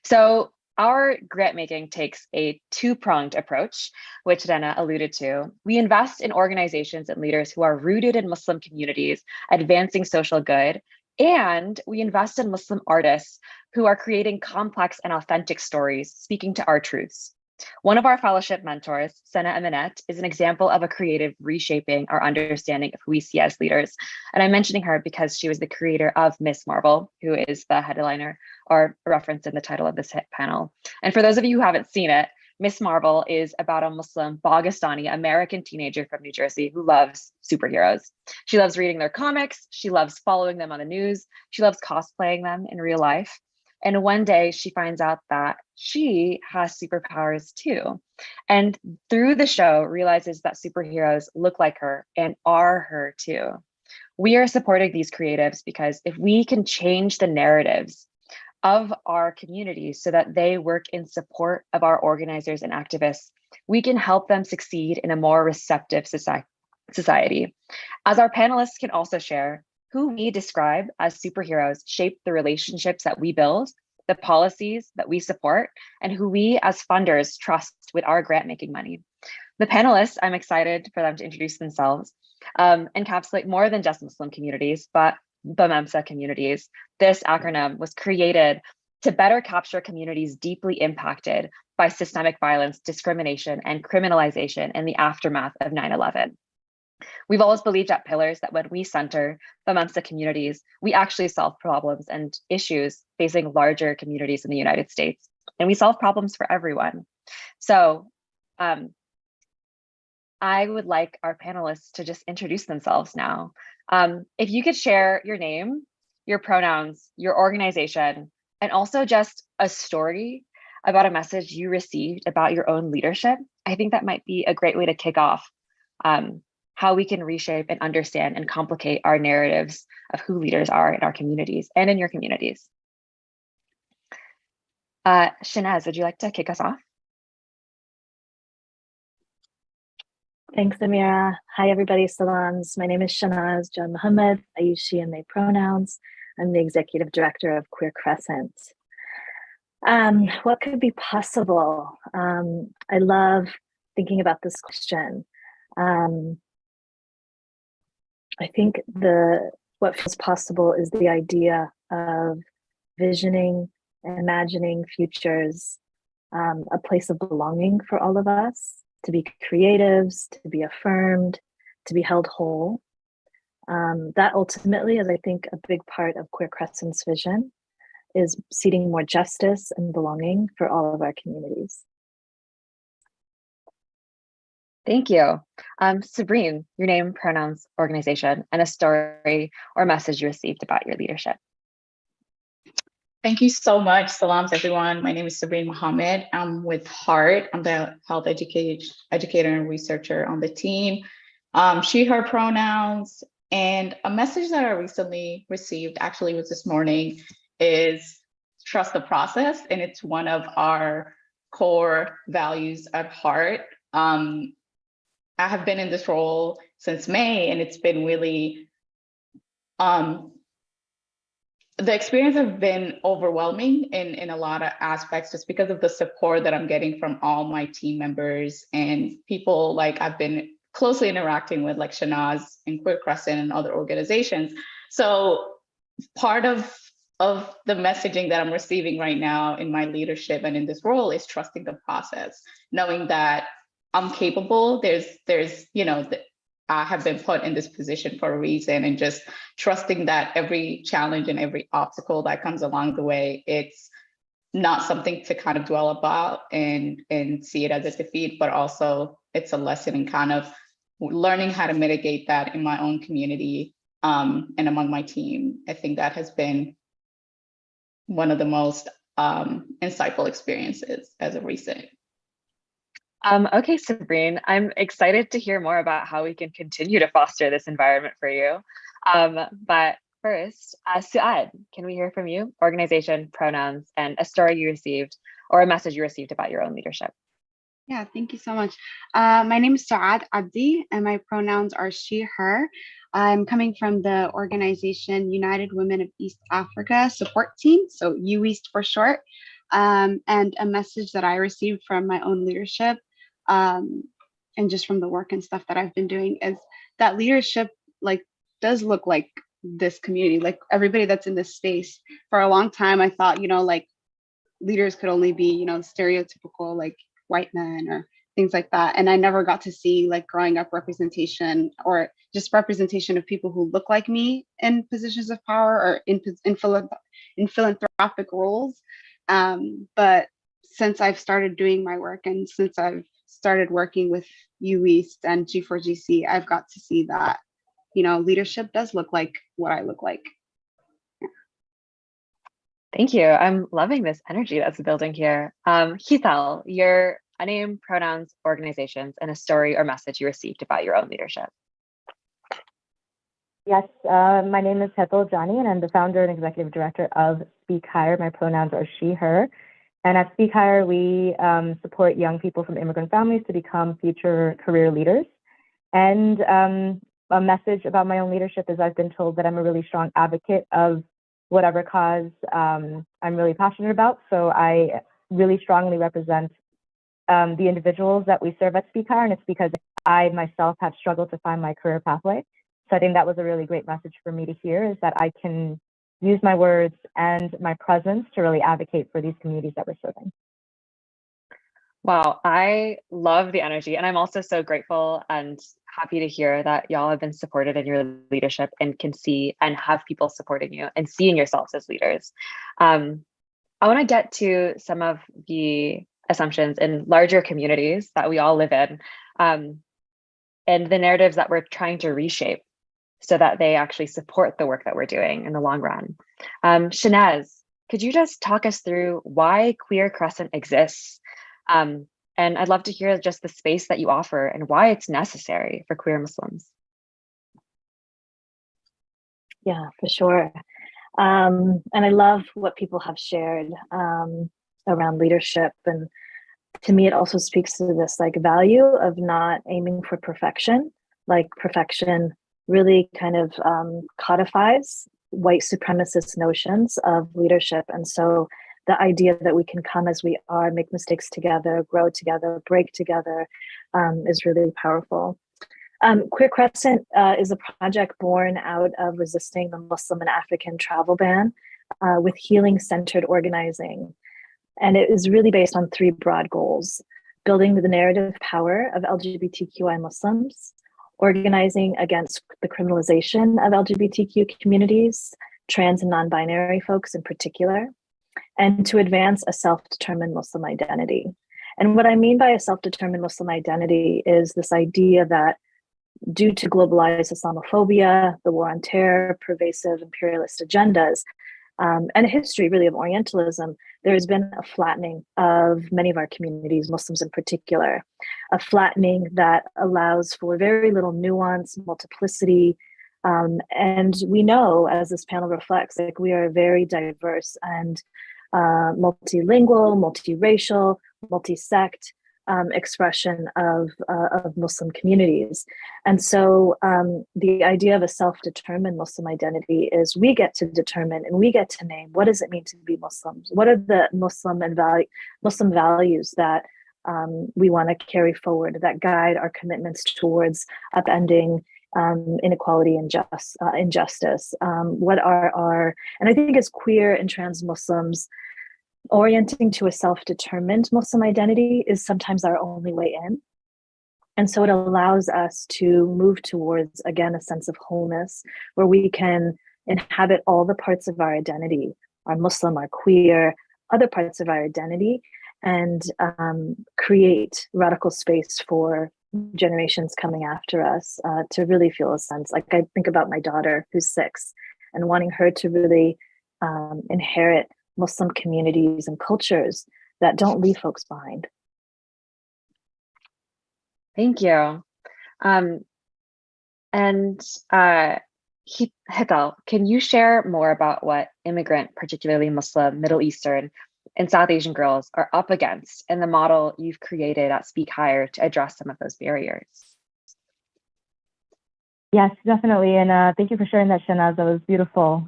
So our grant making takes a two-pronged approach, which Rana alluded to. We invest in organizations and leaders who are rooted in Muslim communities, advancing social good, and we invest in Muslim artists who are creating complex and authentic stories, speaking to our truths. One of our fellowship mentors, Sana Aminet, is an example of a creative reshaping our understanding of who we see as leaders. And I'm mentioning her because she was the creator of Miss Marvel, who is the headliner or referenced in the title of this hit panel. And for those of you who haven't seen it, Miss Marvel is about a Muslim Pakistani American teenager from New Jersey who loves superheroes. She loves reading their comics. She loves following them on the news. She loves cosplaying them in real life. And one day she finds out that she has superpowers too. And through the show, realizes that superheroes look like her and are her too. We are supporting these creatives because if we can change the narratives of our communities so that they work in support of our organizers and activists, we can help them succeed in a more receptive society. As our panelists can also share, who we describe as superheroes shape the relationships that we build, the policies that we support, and who we as funders trust with our grant-making money. The panelists, I'm excited for them to introduce themselves, encapsulate more than just Muslim communities, but BMEMSA communities. This acronym was created to better capture communities deeply impacted by systemic violence, discrimination, and criminalization in the aftermath of 9/11. We've always believed at Pillars that when we center BMEMSA communities, we actually solve problems and issues facing larger communities in the United States, and we solve problems for everyone. So I would like our panelists to just introduce themselves now. If you could share your name, your pronouns, your organization, and also just a story about a message you received about your own leadership, I think that might be a great way to kick off how we can reshape and understand and complicate our narratives of who leaders are in our communities and in your communities. Shanaz, would you like to kick us off? Thanks, Amira. Hi, everybody. Salams. My name is Shanaz John Muhammad. I use she and they pronouns. I'm the executive director of Queer Crescent. What could be possible? I love thinking about this question. I think what feels possible is the idea of visioning, imagining futures, a place of belonging for all of us, to be creatives, to be affirmed, to be held whole. That ultimately is, I think, a big part of Queer Crescent's vision, is seeding more justice and belonging for all of our communities. Thank you. Sabrine, your name, pronouns, organization, and a story or message you received about your leadership. Thank you so much. Salams, everyone. My name is Sabrine Mohammed. I'm with HEART. I'm the health educator and researcher on the team. She, her pronouns. And a message that I recently received, actually was this morning, is trust the process. And it's one of our core values at HEART. I have been in this role since May, and it's been really, the experience has been overwhelming in a lot of aspects, just because of the support that I'm getting from all my team members and people like I've been closely interacting with, like Shanaz and Queer Crescent and other organizations. So part of the messaging that I'm receiving right now in my leadership and in this role is trusting the process, knowing that I'm capable. There's I have been put in this position for a reason, and just trusting that every challenge and every obstacle that comes along the way, it's not something to kind of dwell about and see it as a defeat, but also it's a lesson in kind of learning how to mitigate that in my own community and among my team. I think that has been one of the most insightful experiences as of recent. Okay, Sabrine, I'm excited to hear more about how we can continue to foster this environment for you. But first, Suad, can we hear from you? Organization, pronouns, and a story you received or a message you received about your own leadership. Yeah, thank you so much. My name is Saad Abdi, and my pronouns are she, her. I'm coming from the organization United Women of East Africa Support Team, so UEAST for short. And a message that I received from my own leadership and just from the work and stuff that I've been doing is that leadership does look like this community, like everybody that's in this space. For a long time, I thought, leaders could only be, stereotypical, like white men or things like that. And I never got to see growing up representation or just representation of people who look like me in positions of power or in philanthropic roles. But since I've started doing my work and since I've started working with UEAST and G4GC, I've got to see that, leadership does look like what I look like. Thank you. I'm loving this energy that's building here. Hithal, your name, pronouns, organizations, and a story or message you received about your own leadership. Yes, my name is Hethel Jani, and I'm the founder and executive director of Speak Higher. My pronouns are she, her. And at Speak Higher, we support young people from immigrant families to become future career leaders. And a message about my own leadership is I've been told that I'm a really strong advocate of whatever cause I'm really passionate about. So I really strongly represent the individuals that we serve at Speak Higher, and it's because I myself have struggled to find my career pathway. So I think that was a really great message for me to hear, is that I can use my words and my presence to really advocate for these communities that we're serving. Wow, I love the energy. And I'm also so grateful and happy to hear that y'all have been supported in your leadership and can see and have people supporting you and seeing yourselves as leaders. I want to get to some of the assumptions in larger communities that we all live in and the narratives that we're trying to reshape so that they actually support the work that we're doing in the long run. Shanaz, could you just talk us through why Queer Crescent exists? And I'd love to hear just the space that you offer and why it's necessary for queer Muslims. Yeah, for sure. And I love what people have shared around leadership. And to me, it also speaks to this value of not aiming for perfection. Perfection really kind of codifies white supremacist notions of leadership. And so the idea that we can come as we are, make mistakes together, grow together, break together is really powerful. Queer Crescent is a project born out of resisting the Muslim and African travel ban with healing-centered organizing. And it is really based on three broad goals: building the narrative power of LGBTQI Muslims, organizing against the criminalization of LGBTQ communities, trans and non-binary folks in particular, and to advance a self-determined Muslim identity. And what I mean by a self-determined Muslim identity is this idea that due to globalized Islamophobia, the war on terror, pervasive imperialist agendas, and a history really of Orientalism, there has been a flattening of many of our communities, Muslims in particular, a flattening that allows for very little nuance, multiplicity. And we know, as this panel reflects, we are very diverse and multilingual, multiracial, multi-sect expression of Muslim communities. And so the idea of a self-determined Muslim identity is we get to determine and we get to name, what does it mean to be Muslims? What are the Muslim values that we want to carry forward that guide our commitments towards upending inequality and injustice? What are our, and I think as queer and trans Muslims, orienting to a self-determined Muslim identity is sometimes our only way in. And so it allows us to move towards, again, a sense of wholeness where we can inhabit all the parts of our identity, our Muslim, our queer, other parts of our identity and create radical space for generations coming after us to really feel a sense. Like I think about my daughter who's 6 and wanting her to really inherit Muslim communities and cultures that don't leave folks behind. Thank you. Hetal, can you share more about what immigrant, particularly Muslim, Middle Eastern, and South Asian girls are up against in the model you've created at Speak Higher to address some of those barriers? Yes, definitely. And thank you for sharing that, Shanaz. That was beautiful.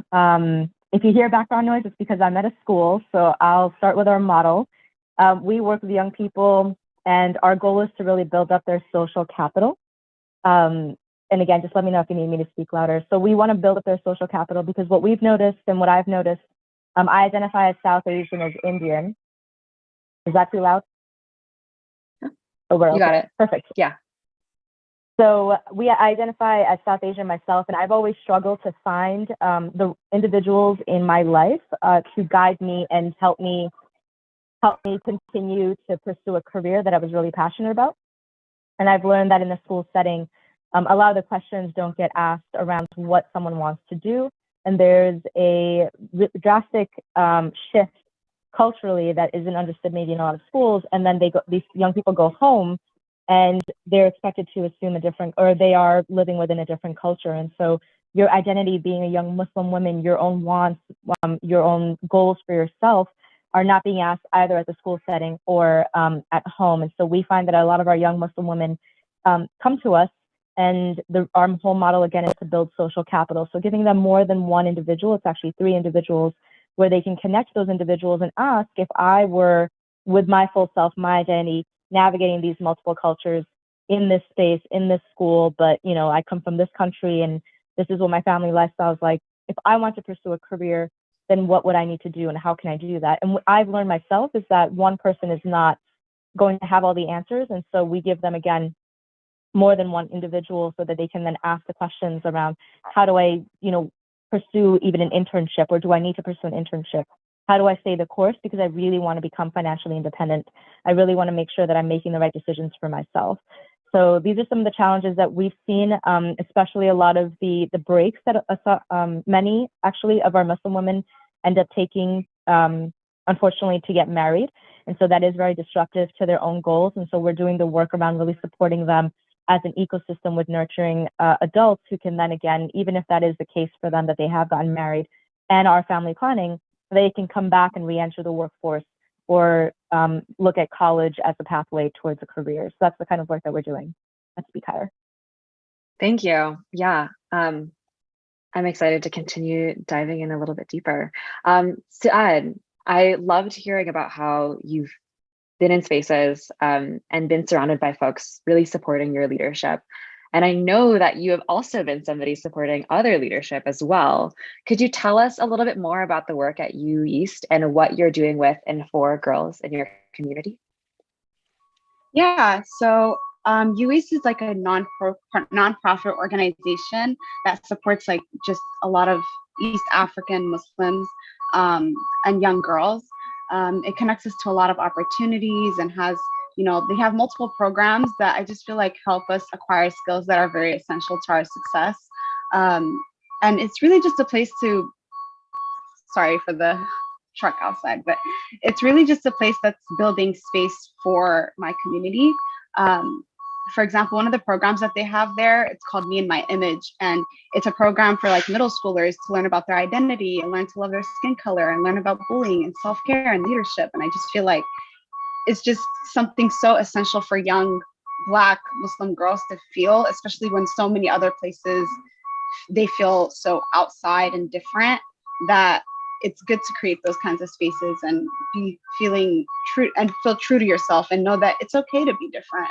If you hear background noise, it's because I'm at a school. So I'll start with our model. We work with young people, and our goal is to really build up their social capital. And again, just let me know if you need me to speak louder. So we want to build up their social capital because what we've noticed and what I've noticed, I identify as South Asian, as Indian. Is that too loud? Oh, you got it. Perfect. Yeah. So I identify as South Asian myself, and I've always struggled to find the individuals in my life to guide me and help me continue to pursue a career that I was really passionate about. And I've learned that in the school setting, a lot of the questions don't get asked around what someone wants to do. And there's a drastic shift culturally that isn't understood maybe in a lot of schools. And then these young people go home and they're expected to assume they are living within a different culture. And so your identity being a young Muslim woman, your own wants, your own goals for yourself are not being asked either at the school setting or at home. And so we find that a lot of our young Muslim women come to us, and our whole model, again, is to build social capital. So giving them more than one individual, it's actually 3 individuals, where they can connect those individuals and ask, if I were with my full self, my identity, navigating these multiple cultures in this space, in this school, but I come from this country and this is what my family lifestyle is like. If I want to pursue a career, then what would I need to do and how can I do that? And what I've learned myself is that one person is not going to have all the answers. And so we give them, again, more than one individual so that they can then ask the questions around, how do I, pursue even an internship, or do I need to pursue an internship? How do I stay the course? Because I really want to become financially independent. I really want to make sure that I'm making the right decisions for myself. So these are some of the challenges that we've seen, especially a lot of the breaks that many actually of our Muslim women end up taking, unfortunately, to get married. And so that is very disruptive to their own goals. And so we're doing the work around really supporting them as an ecosystem with nurturing adults who can then, again, even if that is the case for them that they have gotten married and are family planning, they can come back and re-enter the workforce or look at college as a pathway towards a career. So that's the kind of work that we're doing at Speak Higher. Thank you. Yeah, I'm excited to continue diving in a little bit deeper. Suad, I loved hearing about how you've been in spaces and been surrounded by folks really supporting your leadership. And I know that you have also been somebody supporting other leadership as well. Could you tell us a little bit more about the work at U East and what you're doing with and for girls in your community? Yeah, so U East is like a nonprofit organization that supports like just a lot of East African Muslims and young girls. It connects us to a lot of opportunities and has, they have multiple programs that I just feel like help us acquire skills that are very essential to our success. And it's really just a place to, sorry for the truck outside, but it's really just a place that's building space for my community. For example, one of the programs that they have there, it's called Me and My Image. And it's a program for like middle schoolers to learn about their identity and learn to love their skin color and learn about bullying and self-care and leadership. And I just feel like it's just something so essential for young Black Muslim girls to feel, especially when so many other places, they feel so outside and different, that it's good to create those kinds of spaces and be feeling true and feel true to yourself and know that it's okay to be different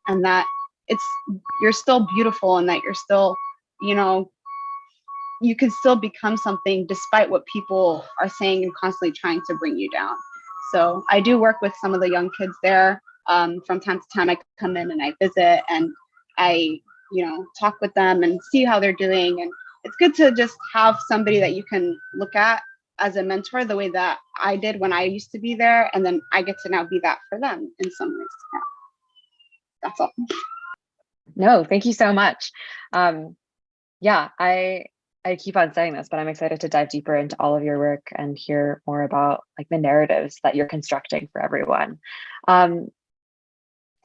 and that you're still beautiful and that you're still, you can still become something despite what people are saying and constantly trying to bring you down. So I do work with some of the young kids there. From time to time, I come in and I visit and I, talk with them and see how they're doing. And it's good to just have somebody that you can look at as a mentor the way that I did when I used to be there, and then I get to now be that for them in some ways. Yeah. That's all. No, thank you so much. Yeah, I keep on saying this, but I'm excited to dive deeper into all of your work and hear more about like the narratives that you're constructing for everyone.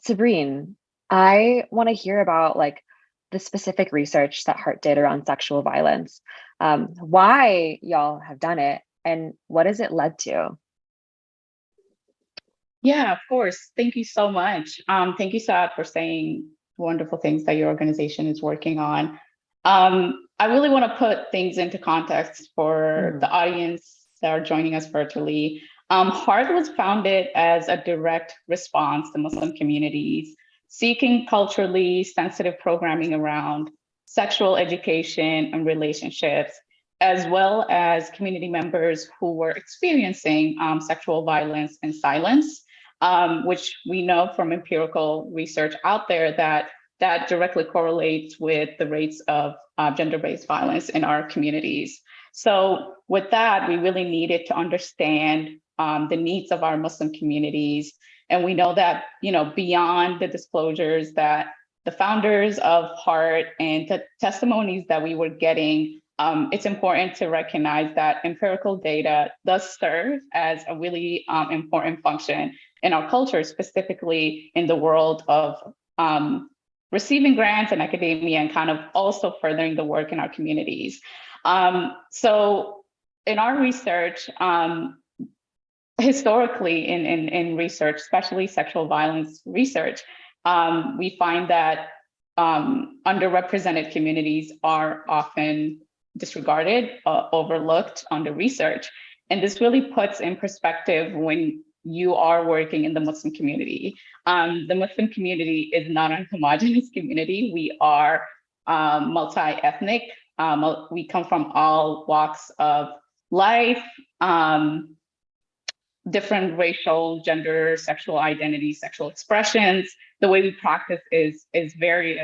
Sabrine, I want to hear about like the specific research that Heart did around sexual violence, why y'all have done it, and what has it led to? Yeah, of course. Thank you so much. Thank you, Saad, for saying wonderful things that your organization is working on. I really want to put things into context for the audience that are joining us virtually. Heart was founded as a direct response to Muslim communities seeking culturally sensitive programming around sexual education and relationships, as well as community members who were experiencing sexual violence in silence, which we know from empirical research out there that directly correlates with the rates of gender-based violence in our communities. So with that, we really needed to understand the needs of our Muslim communities. And we know that, beyond the disclosures that the founders of Heart and the testimonies that we were getting, it's important to recognize that empirical data does serve as a really important function in our culture, specifically in the world of receiving grants and academia, and kind of also furthering the work in our communities. So in our research, historically in research, especially sexual violence research, we find that underrepresented communities are often disregarded, overlooked, under research. And this really puts in perspective when you are working in the Muslim community. The Muslim community is not a homogenous community. We are multi-ethnic. We come from all walks of life, different racial, gender, sexual identities, sexual expressions. The way we practice is very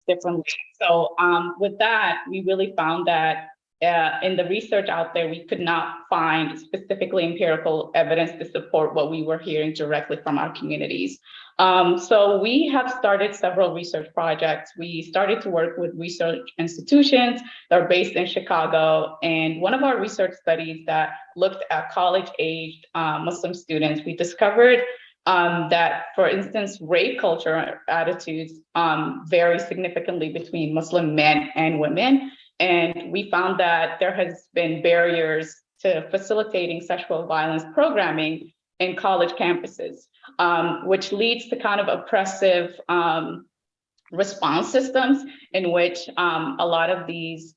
differently. So with that, we really found that in the research out there, we could not find specifically empirical evidence to support what we were hearing directly from our communities. So we have started several research projects. We started to work with research institutions that are based in Chicago. And one of our research studies that looked at college-aged Muslim students, we discovered that, for instance, rape culture attitudes vary significantly between Muslim men and women. And we found that there has been barriers to facilitating sexual violence programming in college campuses, which leads to kind of oppressive response systems in which a lot of these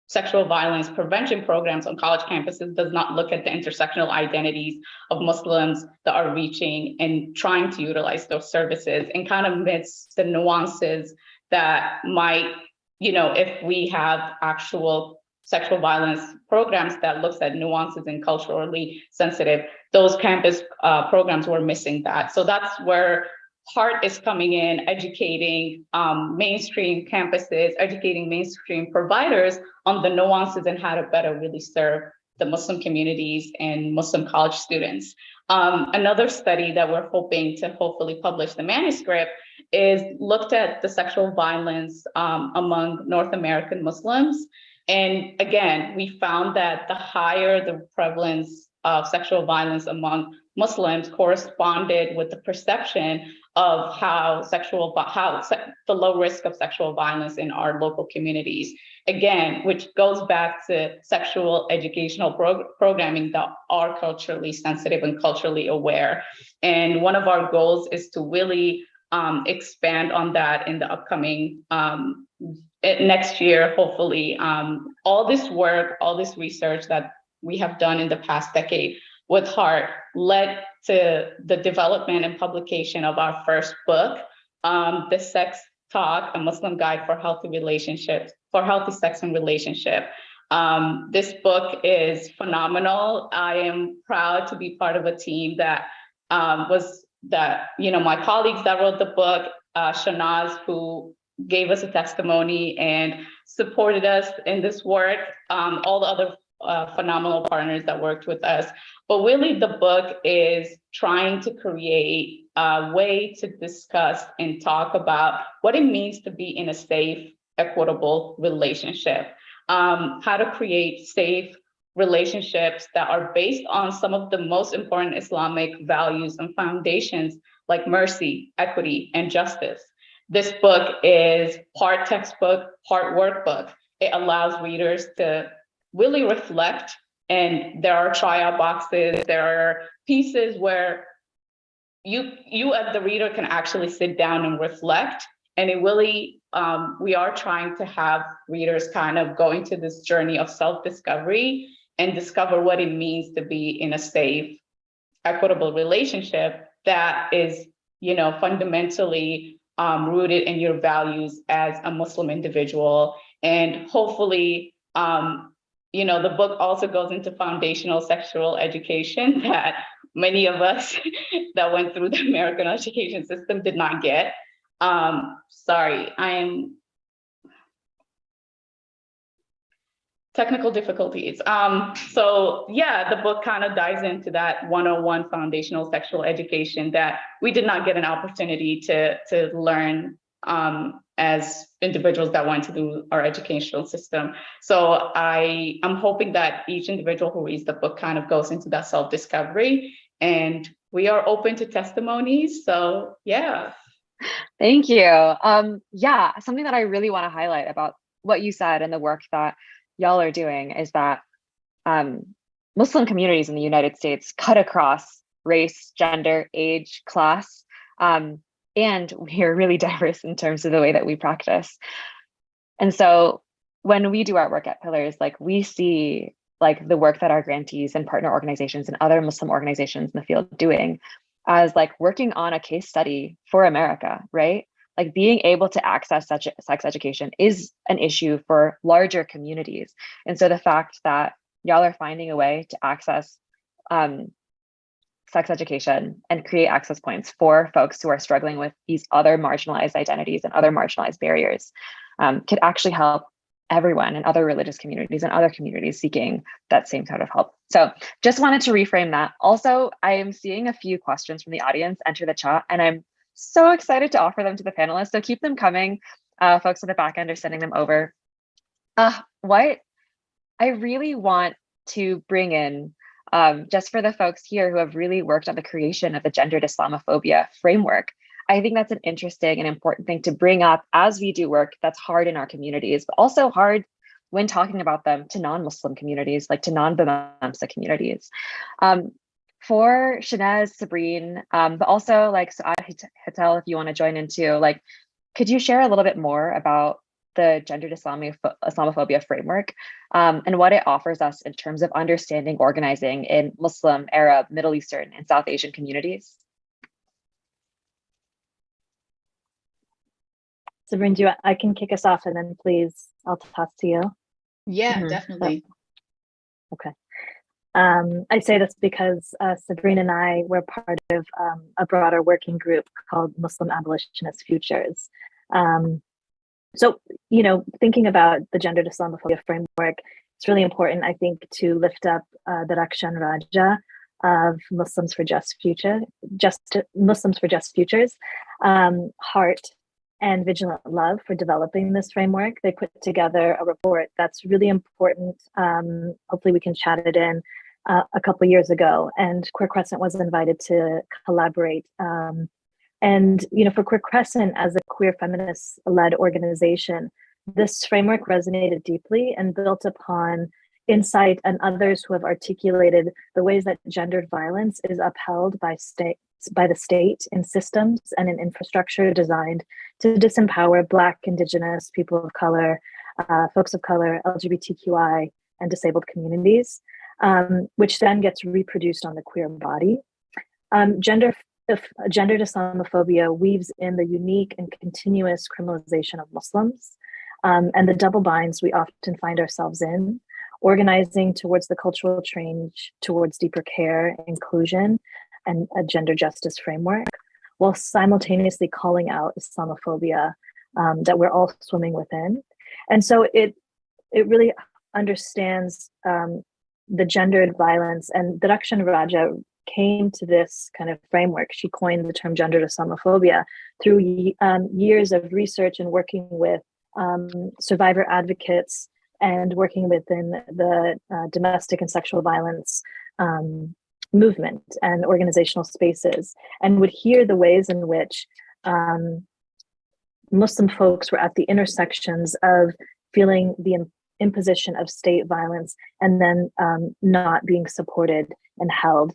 sexual violence prevention programs on college campuses does not look at the intersectional identities of Muslims that are reaching and trying to utilize those services, and kind of miss the nuances that might, if we have actual sexual violence programs that looks at nuances and culturally sensitive, those campus programs were missing that. So that's where Heart is coming in, educating mainstream campuses, educating mainstream providers on the nuances and how to better really serve the Muslim communities and Muslim college students. Another study that we're hoping to hopefully publish the manuscript is looked at the sexual violence among North American Muslims. And again, we found that the higher the prevalence of sexual violence among Muslims corresponded with the perception of the low risk of sexual violence in our local communities. Again, which goes back to sexual educational programming that are culturally sensitive and culturally aware. And one of our goals is to really expand on that in the upcoming next year, hopefully. All this work, all this research that we have done in the past decade with Heart led to the development and publication of our first book, The Sex Talk, a Muslim Guide for Healthy Relationships, for Healthy Sex and Relationship. This book is phenomenal. I am proud to be part of a team that my colleagues that wrote the book, Shanaz, who gave us a testimony and supported us in this work, all the other phenomenal partners that worked with us. But really the book is trying to create a way to discuss and talk about what it means to be in a safe, equitable relationship, how to create safe relationships that are based on some of the most important Islamic values and foundations like mercy, equity, and justice. This book is part textbook, part workbook. It allows readers to really reflect, and there are tryout boxes, there are pieces where you as the reader can actually sit down and reflect. And it really, we are trying to have readers kind of go into this journey of self-discovery and discover what it means to be in a safe, equitable relationship that is, fundamentally rooted in your values as a Muslim individual. And hopefully, the book also goes into foundational sexual education that many of us that went through the American education system did not get. Sorry, I am technical difficulties. So yeah, the book kind of dives into that 101 foundational sexual education that we did not get an opportunity to learn as individuals that went through our educational system. So I'm hoping that each individual who reads the book kind of goes into that self-discovery, and we are open to testimonies. So yeah. Thank you. Yeah, something that I really want to highlight about what you said and the work that y'all are doing is that Muslim communities in the United States cut across race, gender, age, class, and we are really diverse in terms of the way that we practice. And so when we do our work at Pillars, like we see like the work that our grantees and partner organizations and other Muslim organizations in the field doing as like working on a case study for America, right? Like being able to access such sex education is an issue for larger communities. And so the fact that y'all are finding a way to access sex education and create access points for folks who are struggling with these other marginalized identities and other marginalized barriers could actually help everyone in other religious communities and other communities seeking that same sort of help. So just wanted to reframe that. Also, I am seeing a few questions from the audience enter the chat, and I'm so excited to offer them to the panelists. So keep them coming. Folks at the back end are sending them over. What I really want to bring in, just for the folks here who have really worked on the creation of the gendered Islamophobia framework, I think that's an interesting and important thing to bring up as we do work that's hard in our communities, but also hard when talking about them to non-Muslim communities, like to non-BMMSA communities. For Shanaz, Sabrine, but also like Suad Hatel, if you want to join in too, like, could you share a little bit more about the gendered Islamophobia framework and what it offers us in terms of understanding organizing in Muslim, Arab, Middle Eastern, and South Asian communities? Sabrine, I can kick us off, and then please, I'll toss to you. Yeah, definitely. Okay. I say this because Sabrina and I were part of a broader working group called Muslim Abolitionist Futures. So, thinking about the gendered Islamophobia framework, it's really important, I think, to lift up the Rakshan Raja of Muslims for Just Futures, heart and vigilant love for developing this framework. They put together a report that's really important. Hopefully we can chat it in a couple of years ago, and Queer Crescent was invited to collaborate. And for Queer Crescent as a queer feminist-led organization, this framework resonated deeply and built upon insight and others who have articulated the ways that gendered violence is upheld by the state in systems and in infrastructure designed to disempower Black, Indigenous, people of color, folks of color, LGBTQI, and disabled communities, which then gets reproduced on the queer body. Gendered Islamophobia weaves in the unique and continuous criminalization of Muslims and the double binds we often find ourselves in, organizing towards the cultural change, towards deeper care, inclusion, and a gender justice framework, while simultaneously calling out Islamophobia that we're all swimming within. And so it really understands the gendered violence, and Darshan Raja came to this kind of framework. She coined the term gendered Islamophobia through years of research and working with survivor advocates and working within the domestic and sexual violence movement and organizational spaces, and would hear the ways in which Muslim folks were at the intersections of feeling the imposition of state violence and then not being supported and held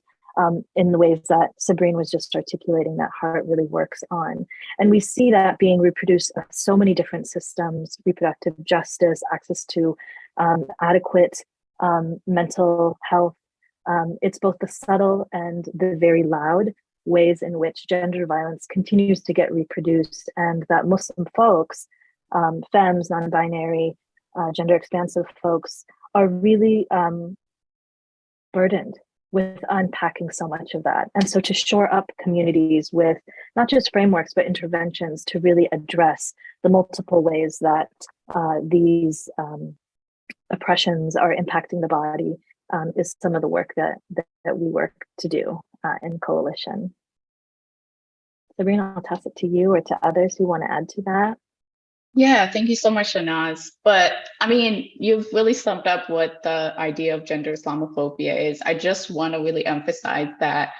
in the ways that Sabrine was just articulating that Heart really works on. And we see that being reproduced in so many different systems: reproductive justice, access to adequate mental health. It's both the subtle and the very loud ways in which gender violence continues to get reproduced, and that Muslim folks, femmes, non-binary, gender expansive folks, are really burdened with unpacking so much of that. And so to shore up communities with not just frameworks, but interventions to really address the multiple ways that these oppressions are impacting the body is some of the work that we work to do in coalition. Sabrina, I'll toss it to you or to others who want to add to that. Yeah, thank you so much, Shanaz. But I mean, you've really summed up what the idea of gender Islamophobia is. I just want to really emphasize that,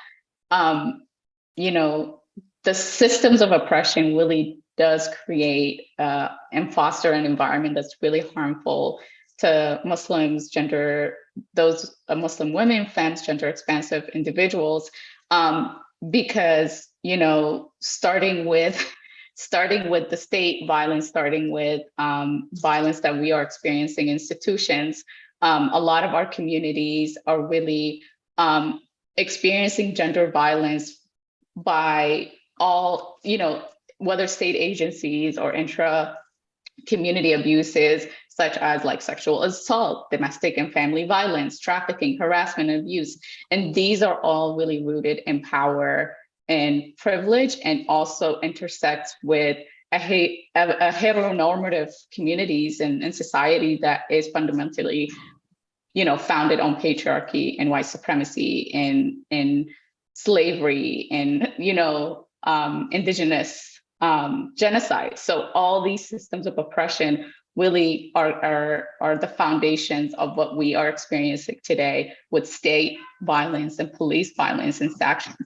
you know, the systems of oppression really does create and foster an environment that's really harmful to Muslims, those Muslim women, femmes, gender expansive individuals, because, you know, starting with the state violence, starting with violence that we are experiencing in institutions, a lot of our communities are really experiencing gender violence by all, you know, whether state agencies or intra-community abuses, such as like sexual assault, domestic and family violence, trafficking, harassment, and abuse. And these are all really rooted in power and privilege, and also intersect with a heteronormative communities and society that is fundamentally, you know, founded on patriarchy and white supremacy and slavery and, you know, indigenous genocide. So all these systems of oppression really are the foundations of what we are experiencing today with state violence and police violence and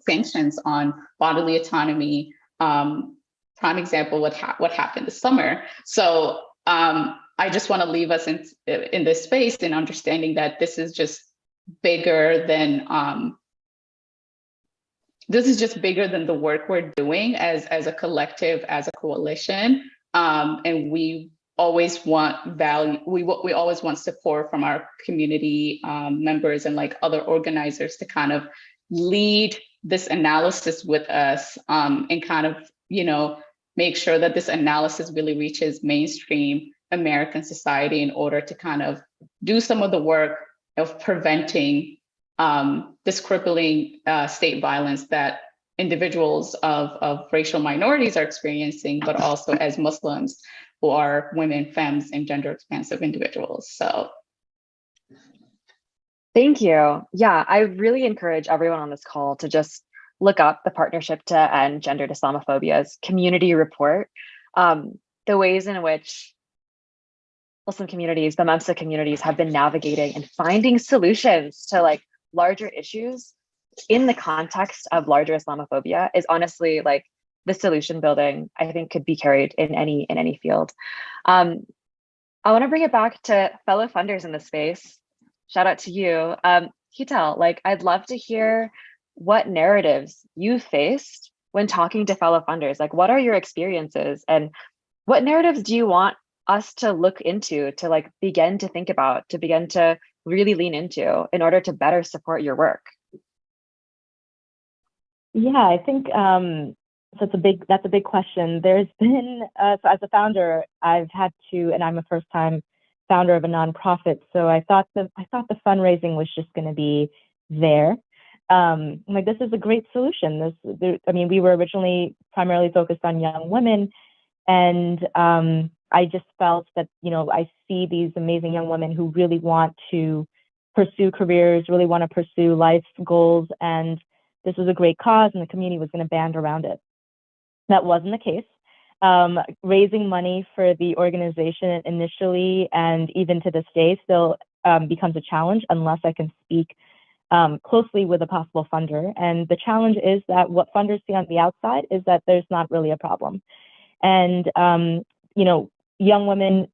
sanctions on bodily autonomy. Prime example, what happened this summer. So I just want to leave us in this space in understanding that this is just bigger than the work we're doing as a collective, as a coalition, and we always want value. We always want support from our community members and like other organizers to kind of lead this analysis with us, and kind of, you know, make sure that this analysis really reaches mainstream American society in order to kind of do some of the work of preventing this crippling state violence that individuals of racial minorities are experiencing, but also as Muslims who are women, femmes, and gender expansive individuals. So thank you. Yeah, I really encourage everyone on this call to just look up the Partnership to End Gendered Islamophobia's community report. The ways in which Muslim communities, the MEMSA communities, have been navigating and finding solutions to like larger issues in the context of larger Islamophobia is honestly like the solution building, I think, could be carried in any field. I want to bring it back to fellow funders in the space. Shout out to you. Hital, like, I'd love to hear what narratives you faced when talking to fellow funders. Like, what are your experiences and what narratives do you want us to look into, to like begin to think about, to begin to really lean into in order to better support your work? Yeah, I think so that's a big question. There's been, so as a founder, I've had to, and I'm a first-time founder of a nonprofit, so I thought the fundraising was just going to be there. Like, this is a great solution. I mean, we were originally primarily focused on young women, And I just felt that, I see these amazing young women who really want to pursue careers, really want to pursue life goals, and this was a great cause and the community was going to band around it. That wasn't the case. Raising money for the organization initially and even to this day still becomes a challenge unless I can speak closely with a possible funder. And the challenge is that what funders see on the outside is that there's not really a problem. And, young women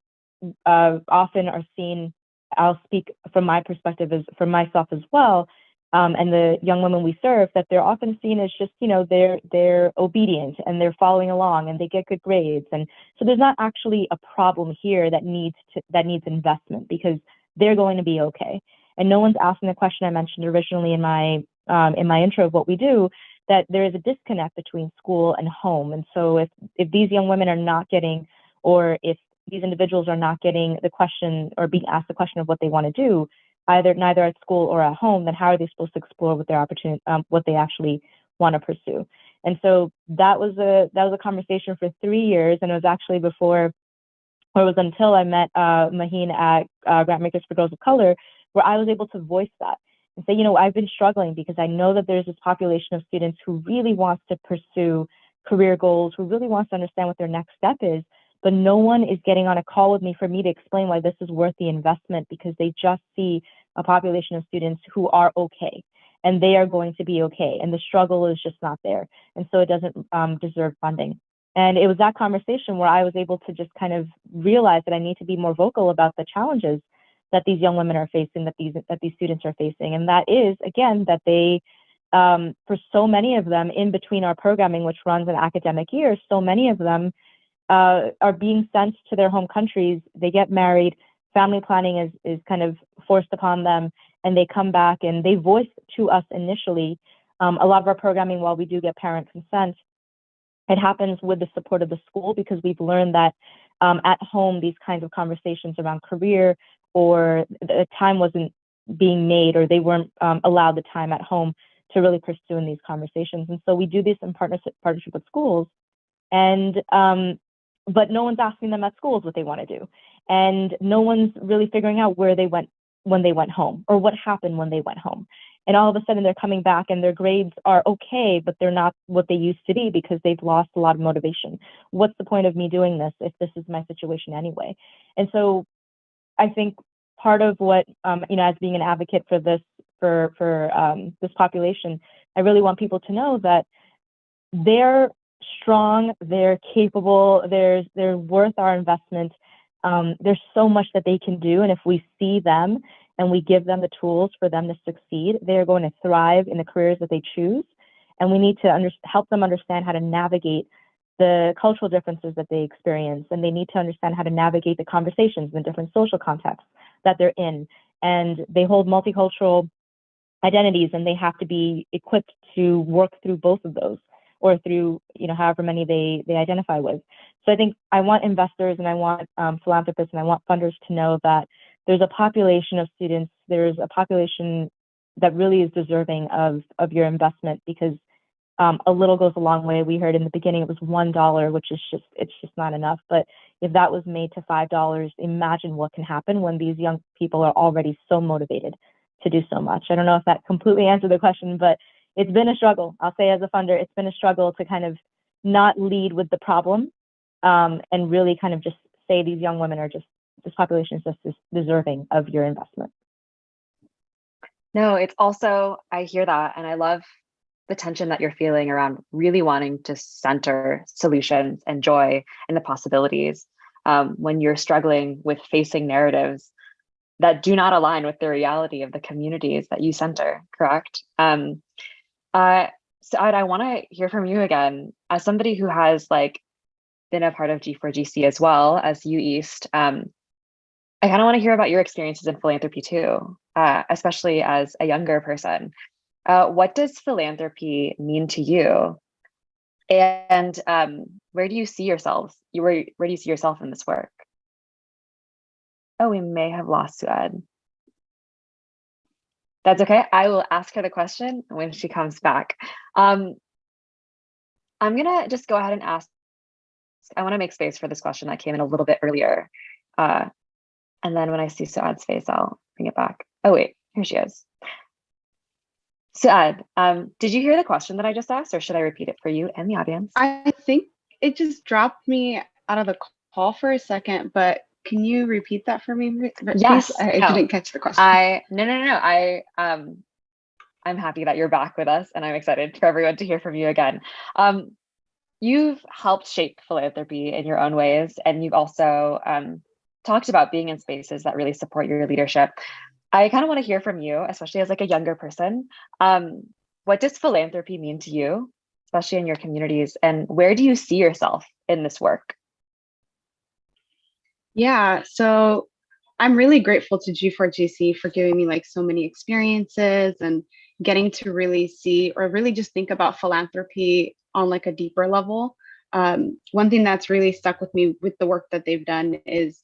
often are seen, I'll speak from my perspective as for myself as well, and the young women we serve, that they're often seen as just, they're obedient and they're following along and they get good grades. And so there's not actually a problem here that needs investment because they're going to be okay. And no one's asking the question I mentioned originally in my intro of what we do, that there is a disconnect between school and home. And so if these young women are not getting, or if these individuals are not getting the question or being asked the question of what they want to do, neither at school or at home, then how are they supposed to explore what their opportunity, what they actually want to pursue? And so that was a conversation for 3 years, and it was actually until I met Maheen at Grantmakers for Girls of Color, where I was able to voice that and say, I've been struggling because I know that there's this population of students who really wants to pursue career goals, who really wants to understand what their next step is, but no one is getting on a call with me for me to explain why this is worth the investment, because they just see a population of students who are okay and they are going to be okay. And the struggle is just not there. And so it doesn't deserve funding. And it was that conversation where I was able to just kind of realize that I need to be more vocal about the challenges that these young women are facing, that these students are facing. And that is, again, that they, for so many of them in between our programming, which runs an academic year, so many of them are being sent to their home countries. They get married, family planning is kind of forced upon them, and they come back and they voice to us initially. A lot of our programming, while we do get parent consent, it happens with the support of the school, because we've learned that at home, these kinds of conversations around career, or the time wasn't being made, or they weren't allowed the time at home to really pursue in these conversations. And so we do this in partnership with schools, and but no one's asking them at schools what they want to do, and no one's really figuring out where they went when they went home, or what happened when they went home. And all of a sudden they're coming back and their grades are okay, but they're not what they used to be because they've lost a lot of motivation. What's the point of me doing this if this is my situation anyway? And so I think part of what, as being an advocate for this, for this population, I really want people to know that they're strong, they're capable, they're worth our investment. There's so much that they can do. And if we see them and we give them the tools for them to succeed, they're going to thrive in the careers that they choose. And we need to help them understand how to navigate the cultural differences that they experience. And they need to understand how to navigate the conversations in the different social contexts that they're in. And they hold multicultural identities, and they have to be equipped to work through both of those, or through, however many they identify with. So I think I want investors, and I want philanthropists, and I want funders to know that there's a population of students, there's a population that really is deserving of your investment, because a little goes a long way. We heard in the beginning it was $1, which is it's just not enough. But if that was made to $5, imagine what can happen when these young people are already so motivated to do so much. I don't know if that completely answered the question, but it's been a struggle. I'll say, as a funder, it's been a struggle to kind of not lead with the problem, and really kind of just say these young women are just, this population is just deserving of your investment. No, it's also, I hear that, and I love the tension that you're feeling around really wanting to center solutions and joy and the possibilities when you're struggling with facing narratives that do not align with the reality of the communities that you center, correct? Saad, I want to hear from you again, as somebody who has been a part of G4GC as well as U East. I kind of want to hear about your experiences in philanthropy too, especially as a younger person. What does philanthropy mean to you? And where do you see yourselves? Where do you see yourself in this work? Oh, we may have lost Suad. That's okay. I will ask her the question when she comes back. I'm gonna just go ahead and ask I want to make space for this question that came in a little bit earlier. And then when I see Suad's face, I'll bring it back. Oh, wait, here she is. Suad, did you hear the question that I just asked, or should I repeat it for you and the audience? I think it just dropped me out of the call for a second, but can you repeat that for me, please? Yes. I No. didn't catch the question. No. I'm happy that you're back with us, and I'm excited for everyone to hear from you again. You've helped shape philanthropy in your own ways, and you've also talked about being in spaces that really support your leadership. I kind of want to hear from you, especially as like a younger person. What does philanthropy mean to you, especially in your communities, and where do you see yourself in this work? Yeah, so I'm really grateful to G4GC for giving me like so many experiences and getting to really see or really just think about philanthropy on like a deeper level. One thing that's really stuck with me with the work that they've done is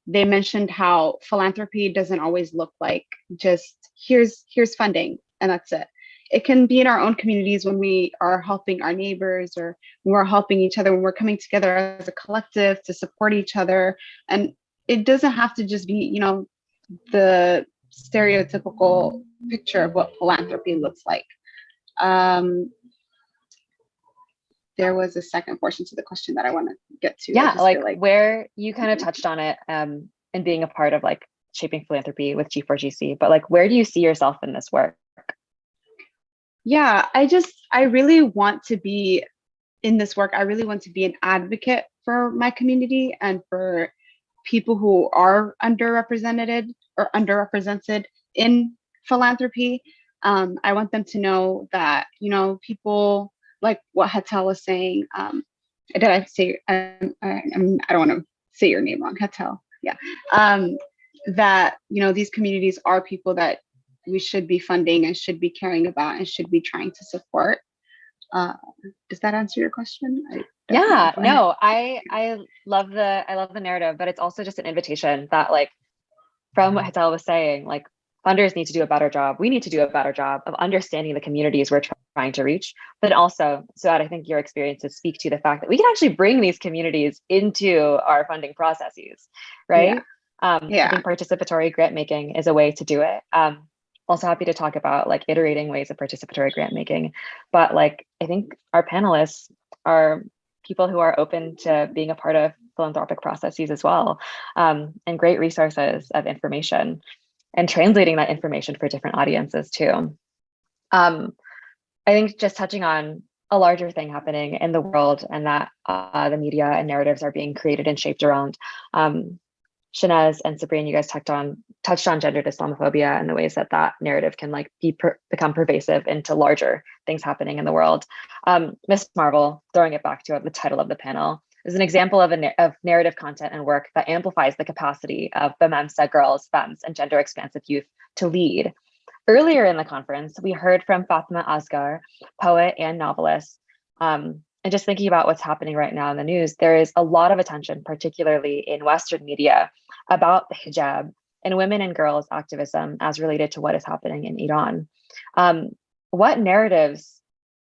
they mentioned how philanthropy doesn't always look like just here's funding and that's it. It can be in our own communities when we are helping our neighbors or when we're helping each other, when we're coming together as a collective to support each other. And it doesn't have to just be, you know, the stereotypical picture of what philanthropy looks like. There was a second portion to the question that I want to get to. Yeah, like where you kind of touched on it and being a part of like shaping philanthropy with G4GC, but like where do you see yourself in this work? Yeah, I really want to be in this work. I really want to be an advocate for my community and for people who are underrepresented in philanthropy. I want them to know that, you know, people like what Hetal was saying. Did I say, I don't want to say your name wrong, Hetal. Yeah. That, you know, these communities are people that we should be funding and should be caring about and should be trying to support. Does that answer your question? Yeah, no, I love the narrative, but it's also just an invitation that like from what Hetal was saying, like funders need to do a better job. We need to do a better job of understanding the communities we're trying to reach, but also, so that I think your experiences speak to the fact that we can actually bring these communities into our funding processes, right? I think participatory grant making is a way to do it. Also happy to talk about like iterating ways of participatory grant making, but like I think our panelists are people who are open to being a part of philanthropic processes as well, and great resources of information and translating that information for different audiences too. I think just touching on a larger thing happening in the world and that the media and narratives are being created and shaped around. Shanaz and Sabrina, you guys touched on gendered Islamophobia and the ways that that narrative can like become pervasive into larger things happening in the world. Miss Marvel, throwing it back to the title of the panel, is an example of narrative content and work that amplifies the capacity of BMEMSA girls, femmes, and gender expansive youth to lead. Earlier in the conference, we heard from Fatma Asghar, poet and novelist. And just thinking about what's happening right now in the news, there is a lot of attention, particularly in Western media, about the hijab and women and girls activism as related to what is happening in Iran. What narratives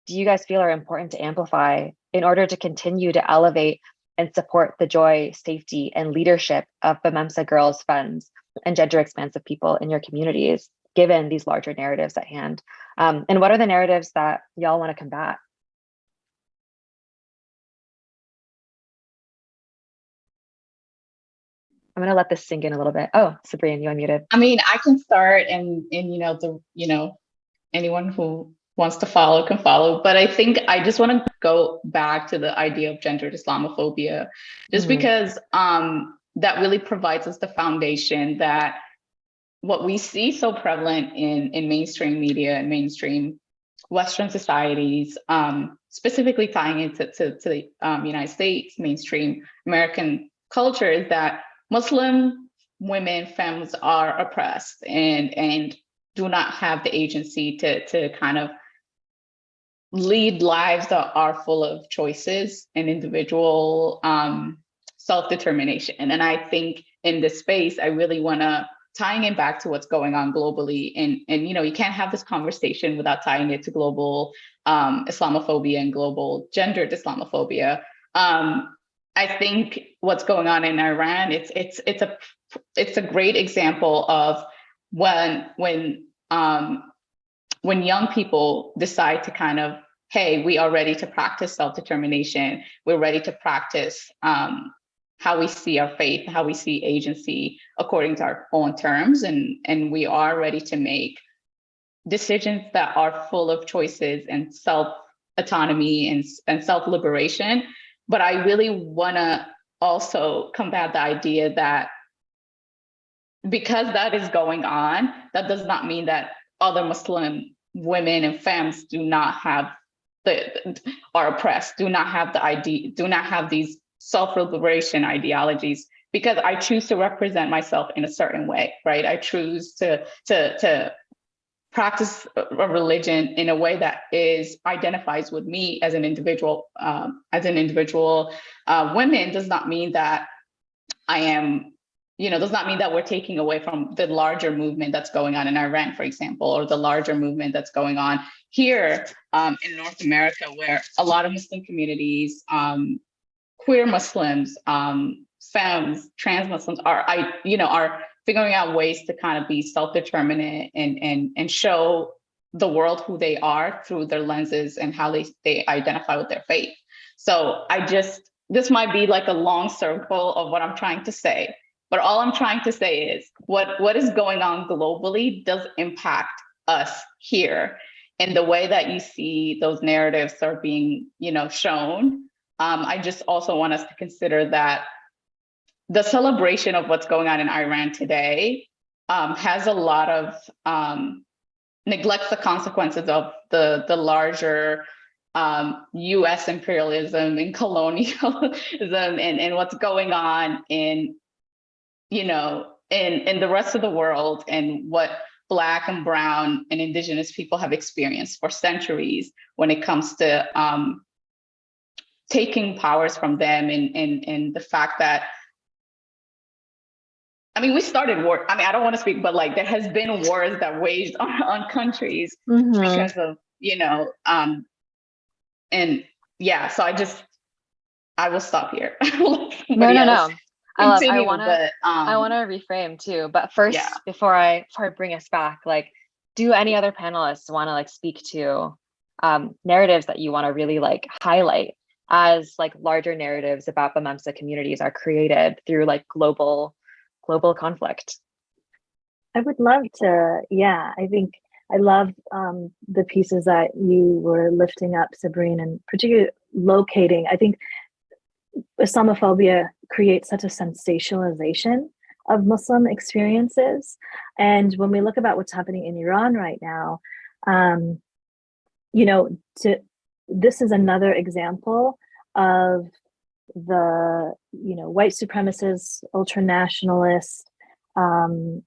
do you guys feel are important to amplify in order to continue to elevate and support the joy, safety, and leadership of BMEMSA girls, femmes, and gender expansive people in your communities, given these larger narratives at hand? And what are the narratives that y'all want to combat? I'm gonna let this sink in a little bit. Oh, Sabrina, you unmuted. I mean, I can start and anyone who wants to follow can follow. But I think I just want to go back to the idea of gendered Islamophobia, just because that really provides us the foundation that what we see so prevalent in mainstream media and mainstream Western societies, specifically tying into the United States, mainstream American culture, is that Muslim women, femmes are oppressed and do not have the agency to kind of lead lives that are full of choices and individual self-determination. And I think in this space, I really want to tying it back to what's going on globally. And you can't have this conversation without tying it to global Islamophobia and global gendered Islamophobia. I think what's going on in Iran, it's a great example of when young people decide to kind of, hey, we are ready to practice self-determination. We're ready to practice how we see our faith, how we see agency according to our own terms, and we are ready to make decisions that are full of choices and self-autonomy and self-liberation. But I really want to also combat the idea that because that is going on, that does not mean that other Muslim women and femmes do not have are oppressed, do not have these self-liberation ideologies, because I choose to represent myself in a certain way, right? I choose to practice a religion in a way that identifies with me as an individual. Women does not mean that I am, does not mean that we're taking away from the larger movement that's going on in Iran, for example, or the larger movement that's going on here in North America, where a lot of Muslim communities, queer Muslims, femmes, trans Muslims are figuring out ways to kind of be self-determinant and show the world who they are through their lenses and how they identify with their faith. So this might be like a long circle of what I'm trying to say, but all I'm trying to say is what is going on globally does impact us here. And the way that you see those narratives are being, shown, I just also want us to consider that the celebration of what's going on in Iran today has a lot of neglects the consequences of the larger US imperialism and colonialism and what's going on in the rest of the world, and what Black and Brown and Indigenous people have experienced for centuries when it comes to taking powers from them, and the fact that, we started war. I don't want to speak, but there has been wars that waged on countries because of, and yeah, so I will stop here. No. Continue, I want to reframe too. But first, before I bring us back, do any other panelists want to speak to narratives that you want to really highlight as larger narratives about the MEMSA communities are created through global conflict? I would love to. Yeah, I think I love the pieces that you were lifting up, Sabrine, and particularly locating. I think Islamophobia creates such a sensationalization of Muslim experiences. And when we look about what's happening in Iran right now, this is another example of the white supremacist, ultranationalist,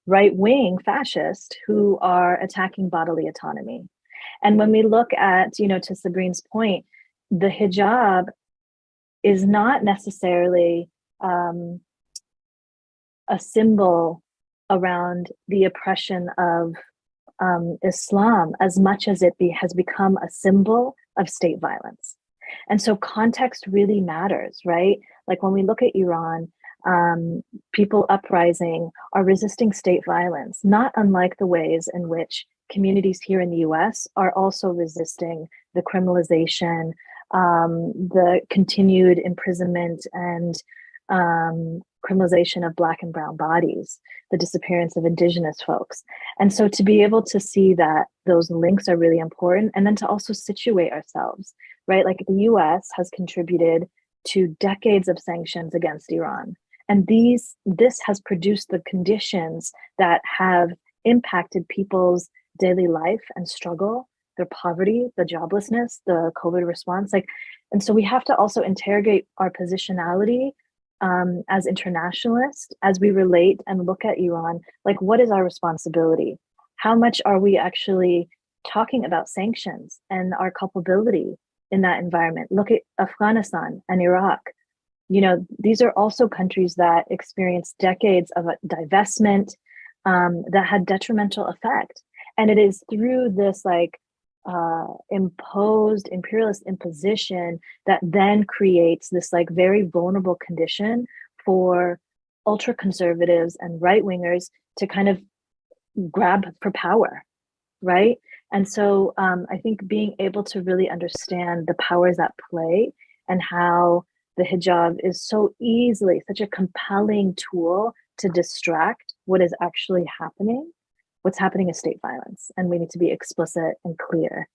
right-wing fascist who are attacking bodily autonomy. And when we look at, to Sabrine's point, the hijab is not necessarily a symbol around the oppression of Islam as much as it has become a symbol of state violence. And so context really matters, right? When we look at Iran, people uprising are resisting state violence, not unlike the ways in which communities here in the US are also resisting the criminalization, the continued imprisonment and criminalization of Black and Brown bodies, the disappearance of Indigenous folks. And so to be able to see that those links are really important, and then to also situate ourselves, right? The US has contributed to decades of sanctions against Iran. And this has produced the conditions that have impacted people's daily life and struggle, their poverty, the joblessness, the COVID response. And so we have to also interrogate our positionality as internationalists, as we relate and look at Iran. What is our responsibility? How much are we actually talking about sanctions and our culpability in that environment? Look at Afghanistan and Iraq. These are also countries that experienced decades of divestment that had detrimental effect. And it is through this imposed imperialist imposition that then creates this like very vulnerable condition for ultra conservatives and right wingers to kind of grab for power, right? And so I think being able to really understand the powers at play and how the hijab is so easily such a compelling tool to distract what is actually happening. What's happening is state violence, and we need to be explicit and clear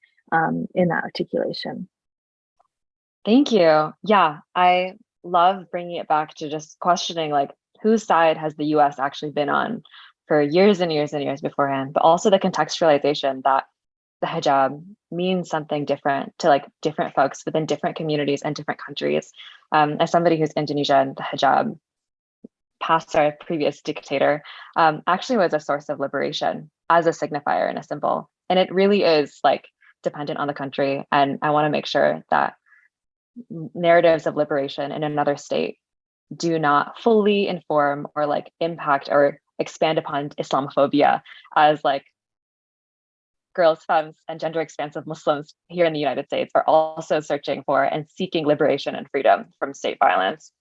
in that articulation. Thank you. Yeah, I love bringing it back to just questioning like whose side has the US actually been on for years and years and years beforehand, but also the contextualization that the hijab means something different to like different folks within different communities and different countries. As somebody who's Indonesian, the hijab past our previous dictator actually was a source of liberation as a signifier and a symbol. And it really is like dependent on the country. And I want to make sure that narratives of liberation in another state do not fully inform or like impact or expand upon Islamophobia as like girls, femmes, and gender expansive Muslims here in the United States are also searching for and seeking liberation and freedom from state violence.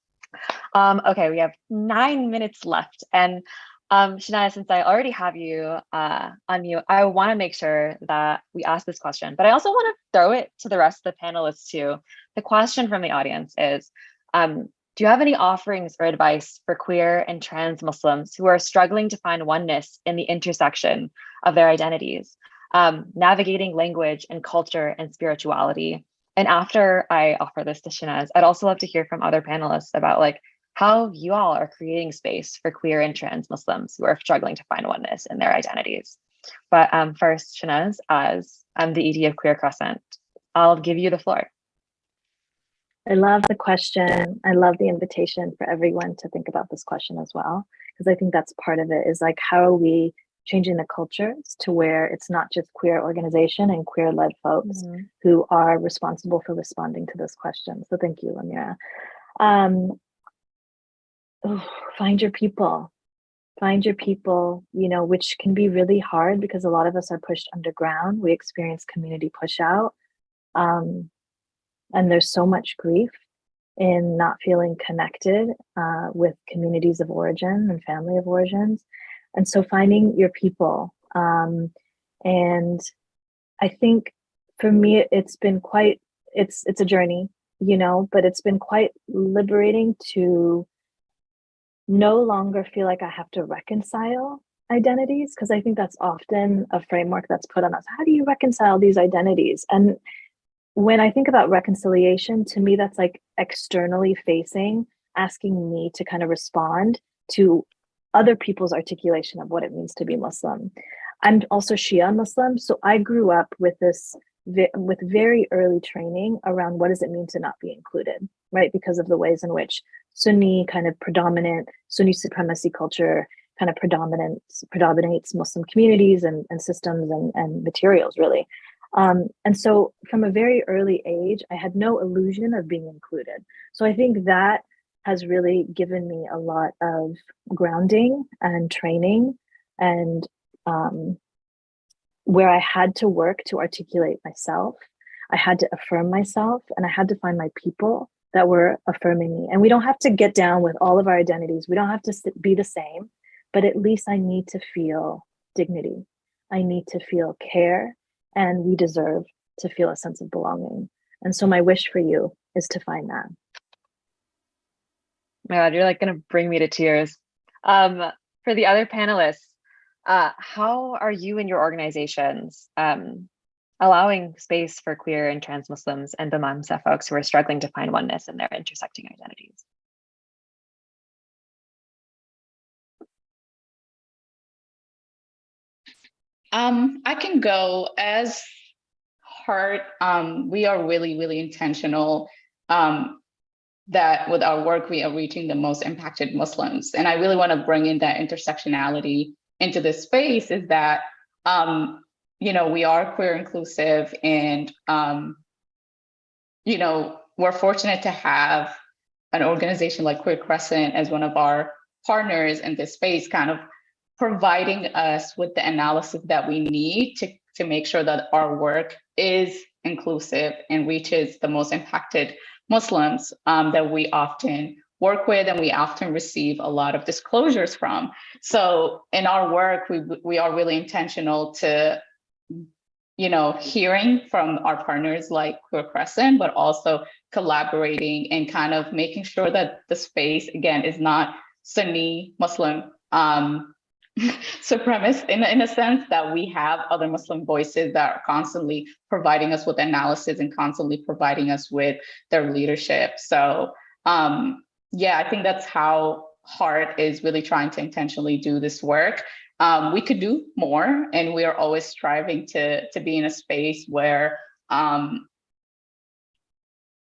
Okay, we have 9 minutes left. And Shania, since I already have you on mute, I want to make sure that we ask this question, but I also want to throw it to the rest of the panelists too. The question from the audience is, do you have any offerings or advice for queer and trans Muslims who are struggling to find oneness in the intersection of their identities, navigating language and culture and spirituality? And after I offer this to Shinaz, I'd also love to hear from other panelists about like how you all are creating space for queer and trans Muslims who are struggling to find oneness in their identities. But first, Shinaz, as I'm the ED of Queer Crescent, I'll give you the floor. I love the question. I love the invitation for everyone to think about this question as well, because I think that's part of it is like, how are we changing the cultures to where it's not just queer organization and queer led folks who are responsible for responding to this question. So thank you, Amira. Find your people, you know, which can be really hard because a lot of us are pushed underground. We experience community push out. And there's so much grief in not feeling connected with communities of origin and family of origins. And so finding your people. And I think for me, it's been quite, it's a journey, you know, but it's been quite liberating to no longer feel like I have to reconcile identities, because I think that's often a framework that's put on us. How do you reconcile these identities? And when I think about reconciliation, to me, that's like externally facing, asking me to kind of respond to other people's articulation of what it means to be Muslim. I'm also Shia Muslim, so I grew up with this, with very early training around what does it mean to not be included, right? Because of the ways in which Sunni kind of predominant, Sunni supremacy culture kind of predominates Muslim communities and systems and materials, really. And so from a very early age, I had no illusion of being included. So I think that has really given me a lot of grounding and training, and where I had to work to articulate myself, I had to affirm myself, and I had to find my people that were affirming me. And we don't have to get down with all of our identities. We don't have to be the same, but at least I need to feel dignity. I need to feel care, and we deserve to feel a sense of belonging. And so my wish for you is to find that. My God, you're like gonna bring me to tears. For the other panelists, how are you and your organizations allowing space for queer and trans Muslims and Bamamsa folks who are struggling to find oneness in their intersecting identities? I can go. As Heart, we are really, really intentional that with our work, we are reaching the most impacted Muslims. And I really want to bring in that intersectionality into this space, is that, you know, we are queer inclusive, and, you know, we're fortunate to have an organization like Queer Crescent as one of our partners in this space, kind of providing us with the analysis that we need to make sure that our work is inclusive and reaches the most impacted Muslims that we often work with and we often receive a lot of disclosures from. So in our work, we are really intentional to, hearing from our partners like Queer Crescent, but also collaborating and kind of making sure that the space, again, is not Sunni Muslim supremacist in a sense, that we have other Muslim voices that are constantly providing us with analysis and constantly providing us with their leadership. So yeah, I think that's how Heart is really trying to intentionally do this work. We could do more, and we are always striving to be in a space where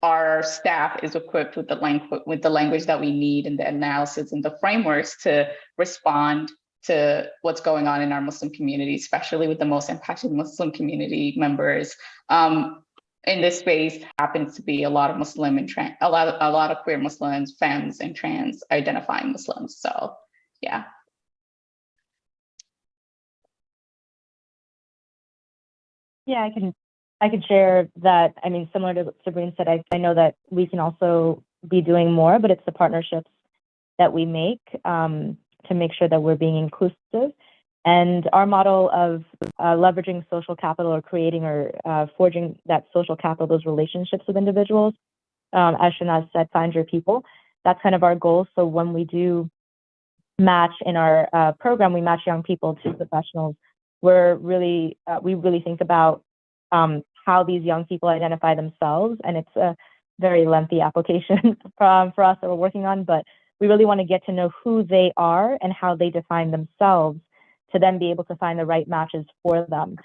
our staff is equipped with the language that we need and the analysis and the frameworks to respond to what's going on in our Muslim community, especially with the most impacted Muslim community members. In this space happens to be a lot of Muslim and a lot of queer Muslims, femmes, and trans identifying Muslims. So yeah. Yeah, I can share that. I mean, similar to what Sabrina said, I know that we can also be doing more, but it's the partnerships that we make to make sure that we're being inclusive. And our model of leveraging social capital or creating or forging that social capital, those relationships with individuals, as Shanaz said, find your people. That's kind of our goal. So when we do match in our program, we match young people to professionals. We really think about how these young people identify themselves, and it's a very lengthy application for us that we're working on, but we really want to get to know who they are and how they define themselves to then be able to find the right matches for them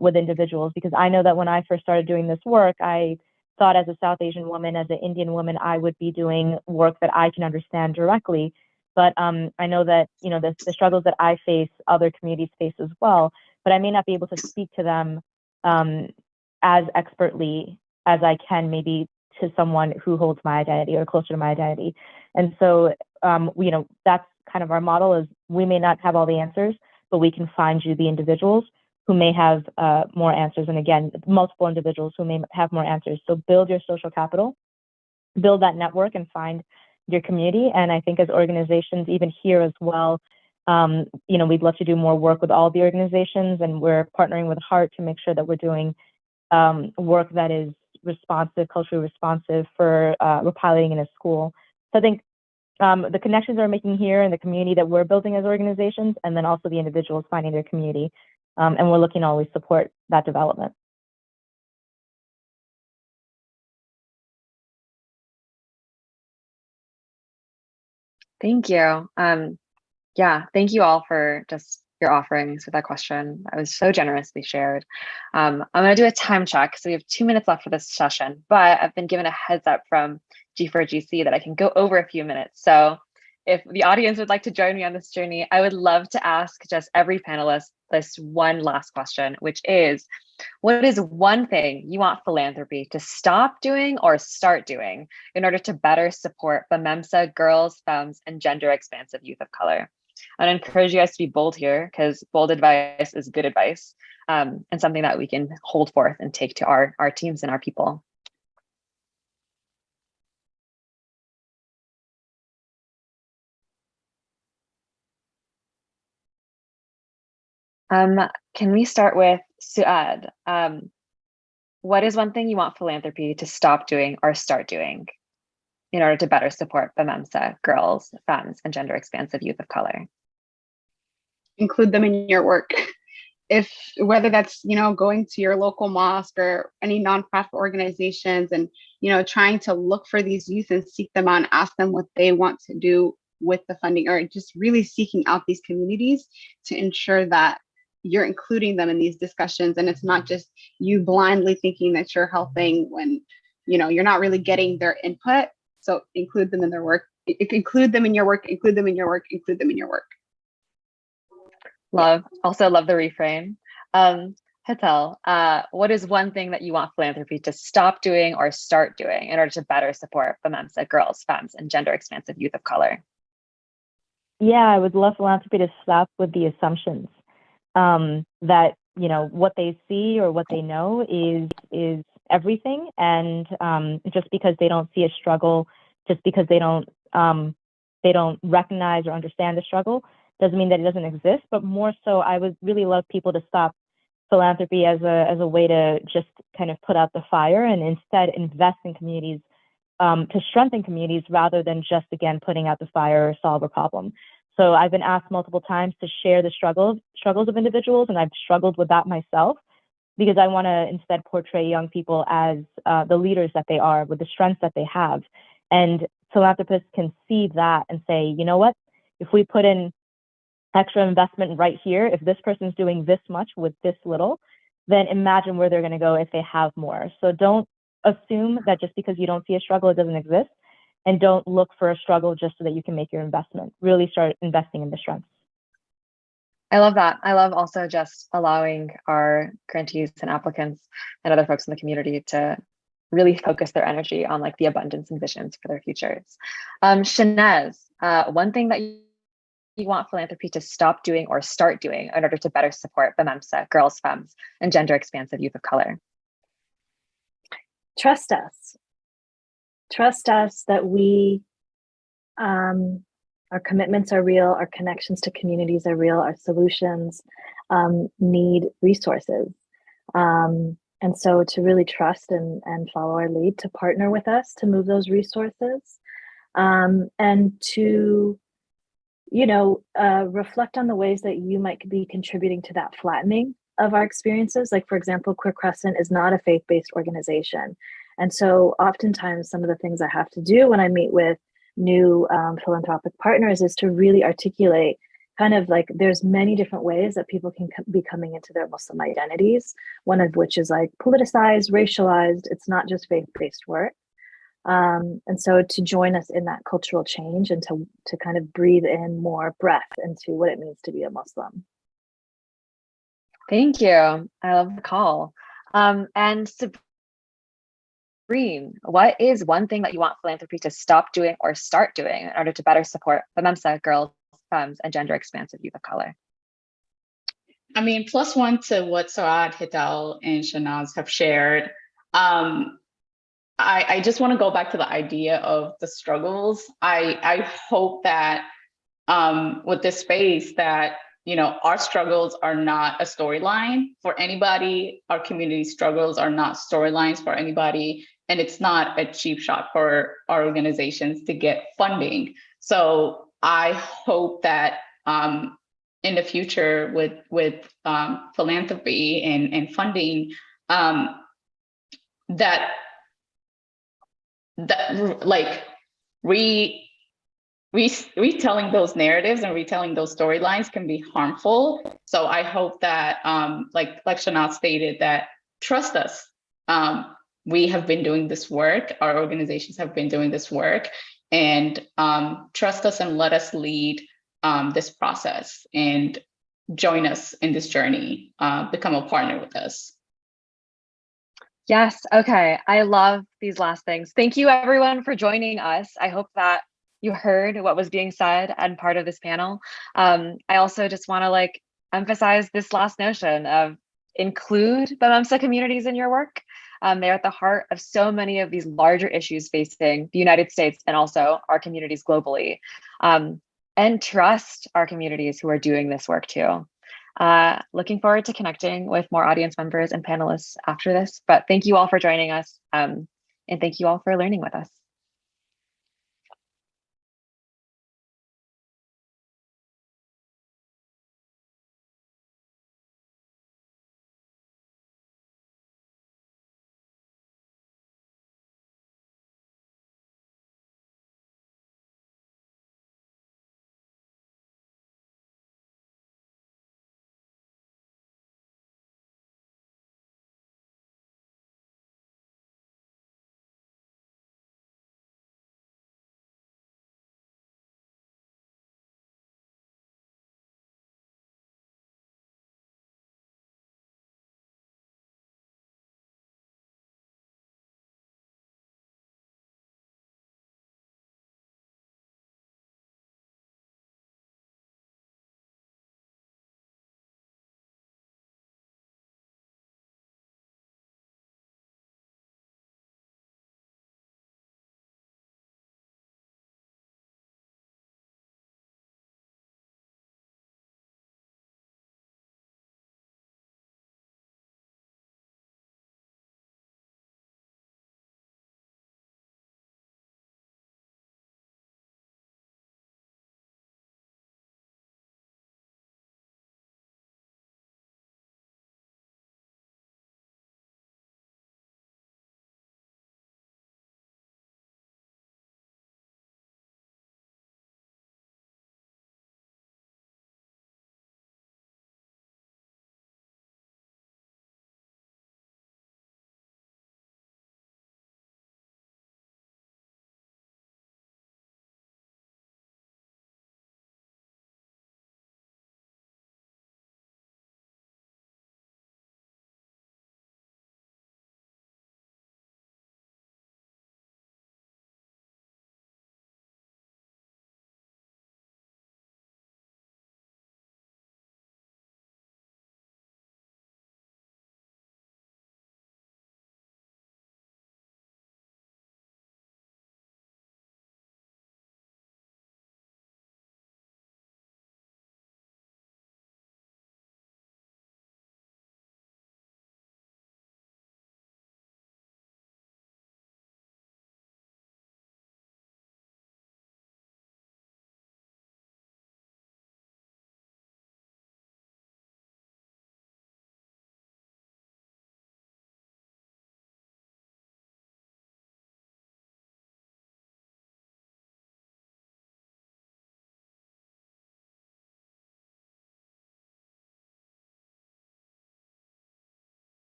with individuals. Because I know that when I first started doing this work, I thought as a South Asian woman, as an Indian woman, I would be doing work that I can understand directly. But I know that, the struggles that I face, other communities face as well, but I may not be able to speak to them as expertly as I can maybe to someone who holds my identity or closer to my identity. And so, that's kind of our model is we may not have all the answers, but we can find you the individuals who may have more answers. And again, multiple individuals who may have more answers. So build your social capital, build that network and find your community. And I think as organizations, even here as well, we'd love to do more work with all the organizations, and we're partnering with Heart to make sure that we're doing work that is responsive, culturally responsive for we're piloting in a school. So I think the connections we're making here and the community that we're building as organizations, and then also the individuals finding their community. And we're looking to always support that development. Thank you. Yeah, thank you all for just your offerings with that question. That was so generously shared. I'm going to do a time check. So we have 2 minutes left for this session, but I've been given a heads up from G4GC that I can go over a few minutes. So if the audience would like to join me on this journey, I would love to ask just every panelist this one last question, which is, what is one thing you want philanthropy to stop doing or start doing in order to better support BAMEMSA girls, femmes, and gender expansive youth of color? I'd encourage you guys to be bold here, because bold advice is good advice, and something that we can hold forth and take to our teams and our people. Can we start with Suad? What is one thing you want philanthropy to stop doing or start doing in order to better support BAMEMSA girls, femmes, and gender expansive youth of color? Include them in your work. Whether that's, going to your local mosque or any nonprofit organizations and, trying to look for these youth and seek them out and ask them what they want to do with the funding, or just really seeking out these communities to ensure that you're including them in these discussions. And it's not just you blindly thinking that you're helping when, you're not really getting their input. So include them in their work, include them in your work, include them in your work, include them in your work. Also love the reframe. Hetal, what is one thing that you want philanthropy to stop doing or start doing in order to better support BAMEMSA girls, femmes, and gender expansive youth of color? Yeah, I would love philanthropy to stop with the assumptions that what they see or what they know is everything. And just because they don't see a struggle, just because they don't recognize or understand the struggle, doesn't mean that it doesn't exist. But more so, I would really love people to stop philanthropy as a way to just kind of put out the fire, and instead invest in communities, to strengthen communities rather than just, again, putting out the fire or solve a problem. So I've been asked multiple times to share the struggles of individuals, and I've struggled with that myself, because I want to instead portray young people as the leaders that they are, with the strengths that they have. And philanthropists can see that and say, you know what, if we put in extra investment right here, if this person's doing this much with this little, then imagine where they're going to go if they have more. So don't assume that just because you don't see a struggle, it doesn't exist. And don't look for a struggle just so that you can make your investment. Really start investing in the strengths. I love that. I love also just allowing our grantees and applicants and other folks in the community to really focus their energy on like the abundance and visions for their futures. Shanez, one thing that you want philanthropy to stop doing or start doing in order to better support BMEMSA, girls, femmes, and gender expansive youth of color? Trust us. Trust us that our commitments are real, our connections to communities are real, our solutions need resources. And so to really trust and follow our lead, to partner with us to move those resources, and to reflect on the ways that you might be contributing to that flattening of our experiences. Like, for example, Queer Crescent is not a faith-based organization. And so oftentimes some of the things I have to do when I meet with new philanthropic partners is to really articulate kind of like there's many different ways that people can be coming into their Muslim identities, one of which is like politicized, racialized. It's not just faith-based work. And so to join us in that cultural change and to kind of breathe in more breath into what it means to be a Muslim. Thank you. I love the call. And Sabrine, what is one thing that you want philanthropy to stop doing or start doing in order to better support BMEMSA, girls, femmes, and gender expansive youth of color? I mean, plus one to what Saad, Hidal, and Shanaz have shared. I just want to go back to the idea of the struggles. I hope that with this space that, our struggles are not a storyline for anybody. Our community struggles are not storylines for anybody. And it's not a cheap shot for our organizations to get funding. So I hope that in the future with philanthropy and funding, that like retelling those narratives and retelling those storylines can be harmful. So I hope that like Shanaz stated, that trust us. We have been doing this work, our organizations have been doing this work, and trust us and let us lead this process and join us in this journey, become a partner with us. Yes. Okay. I love these last things. Thank you everyone for joining us. I hope that you heard what was being said and part of this panel. I also just want to emphasize this last notion of include BMEMSA communities in your work. They're at the heart of so many of these larger issues facing the United States and also our communities globally. And trust our communities who are doing this work too. Looking forward to connecting with more audience members and panelists after this, but thank you all for joining us. And thank you all for learning with us.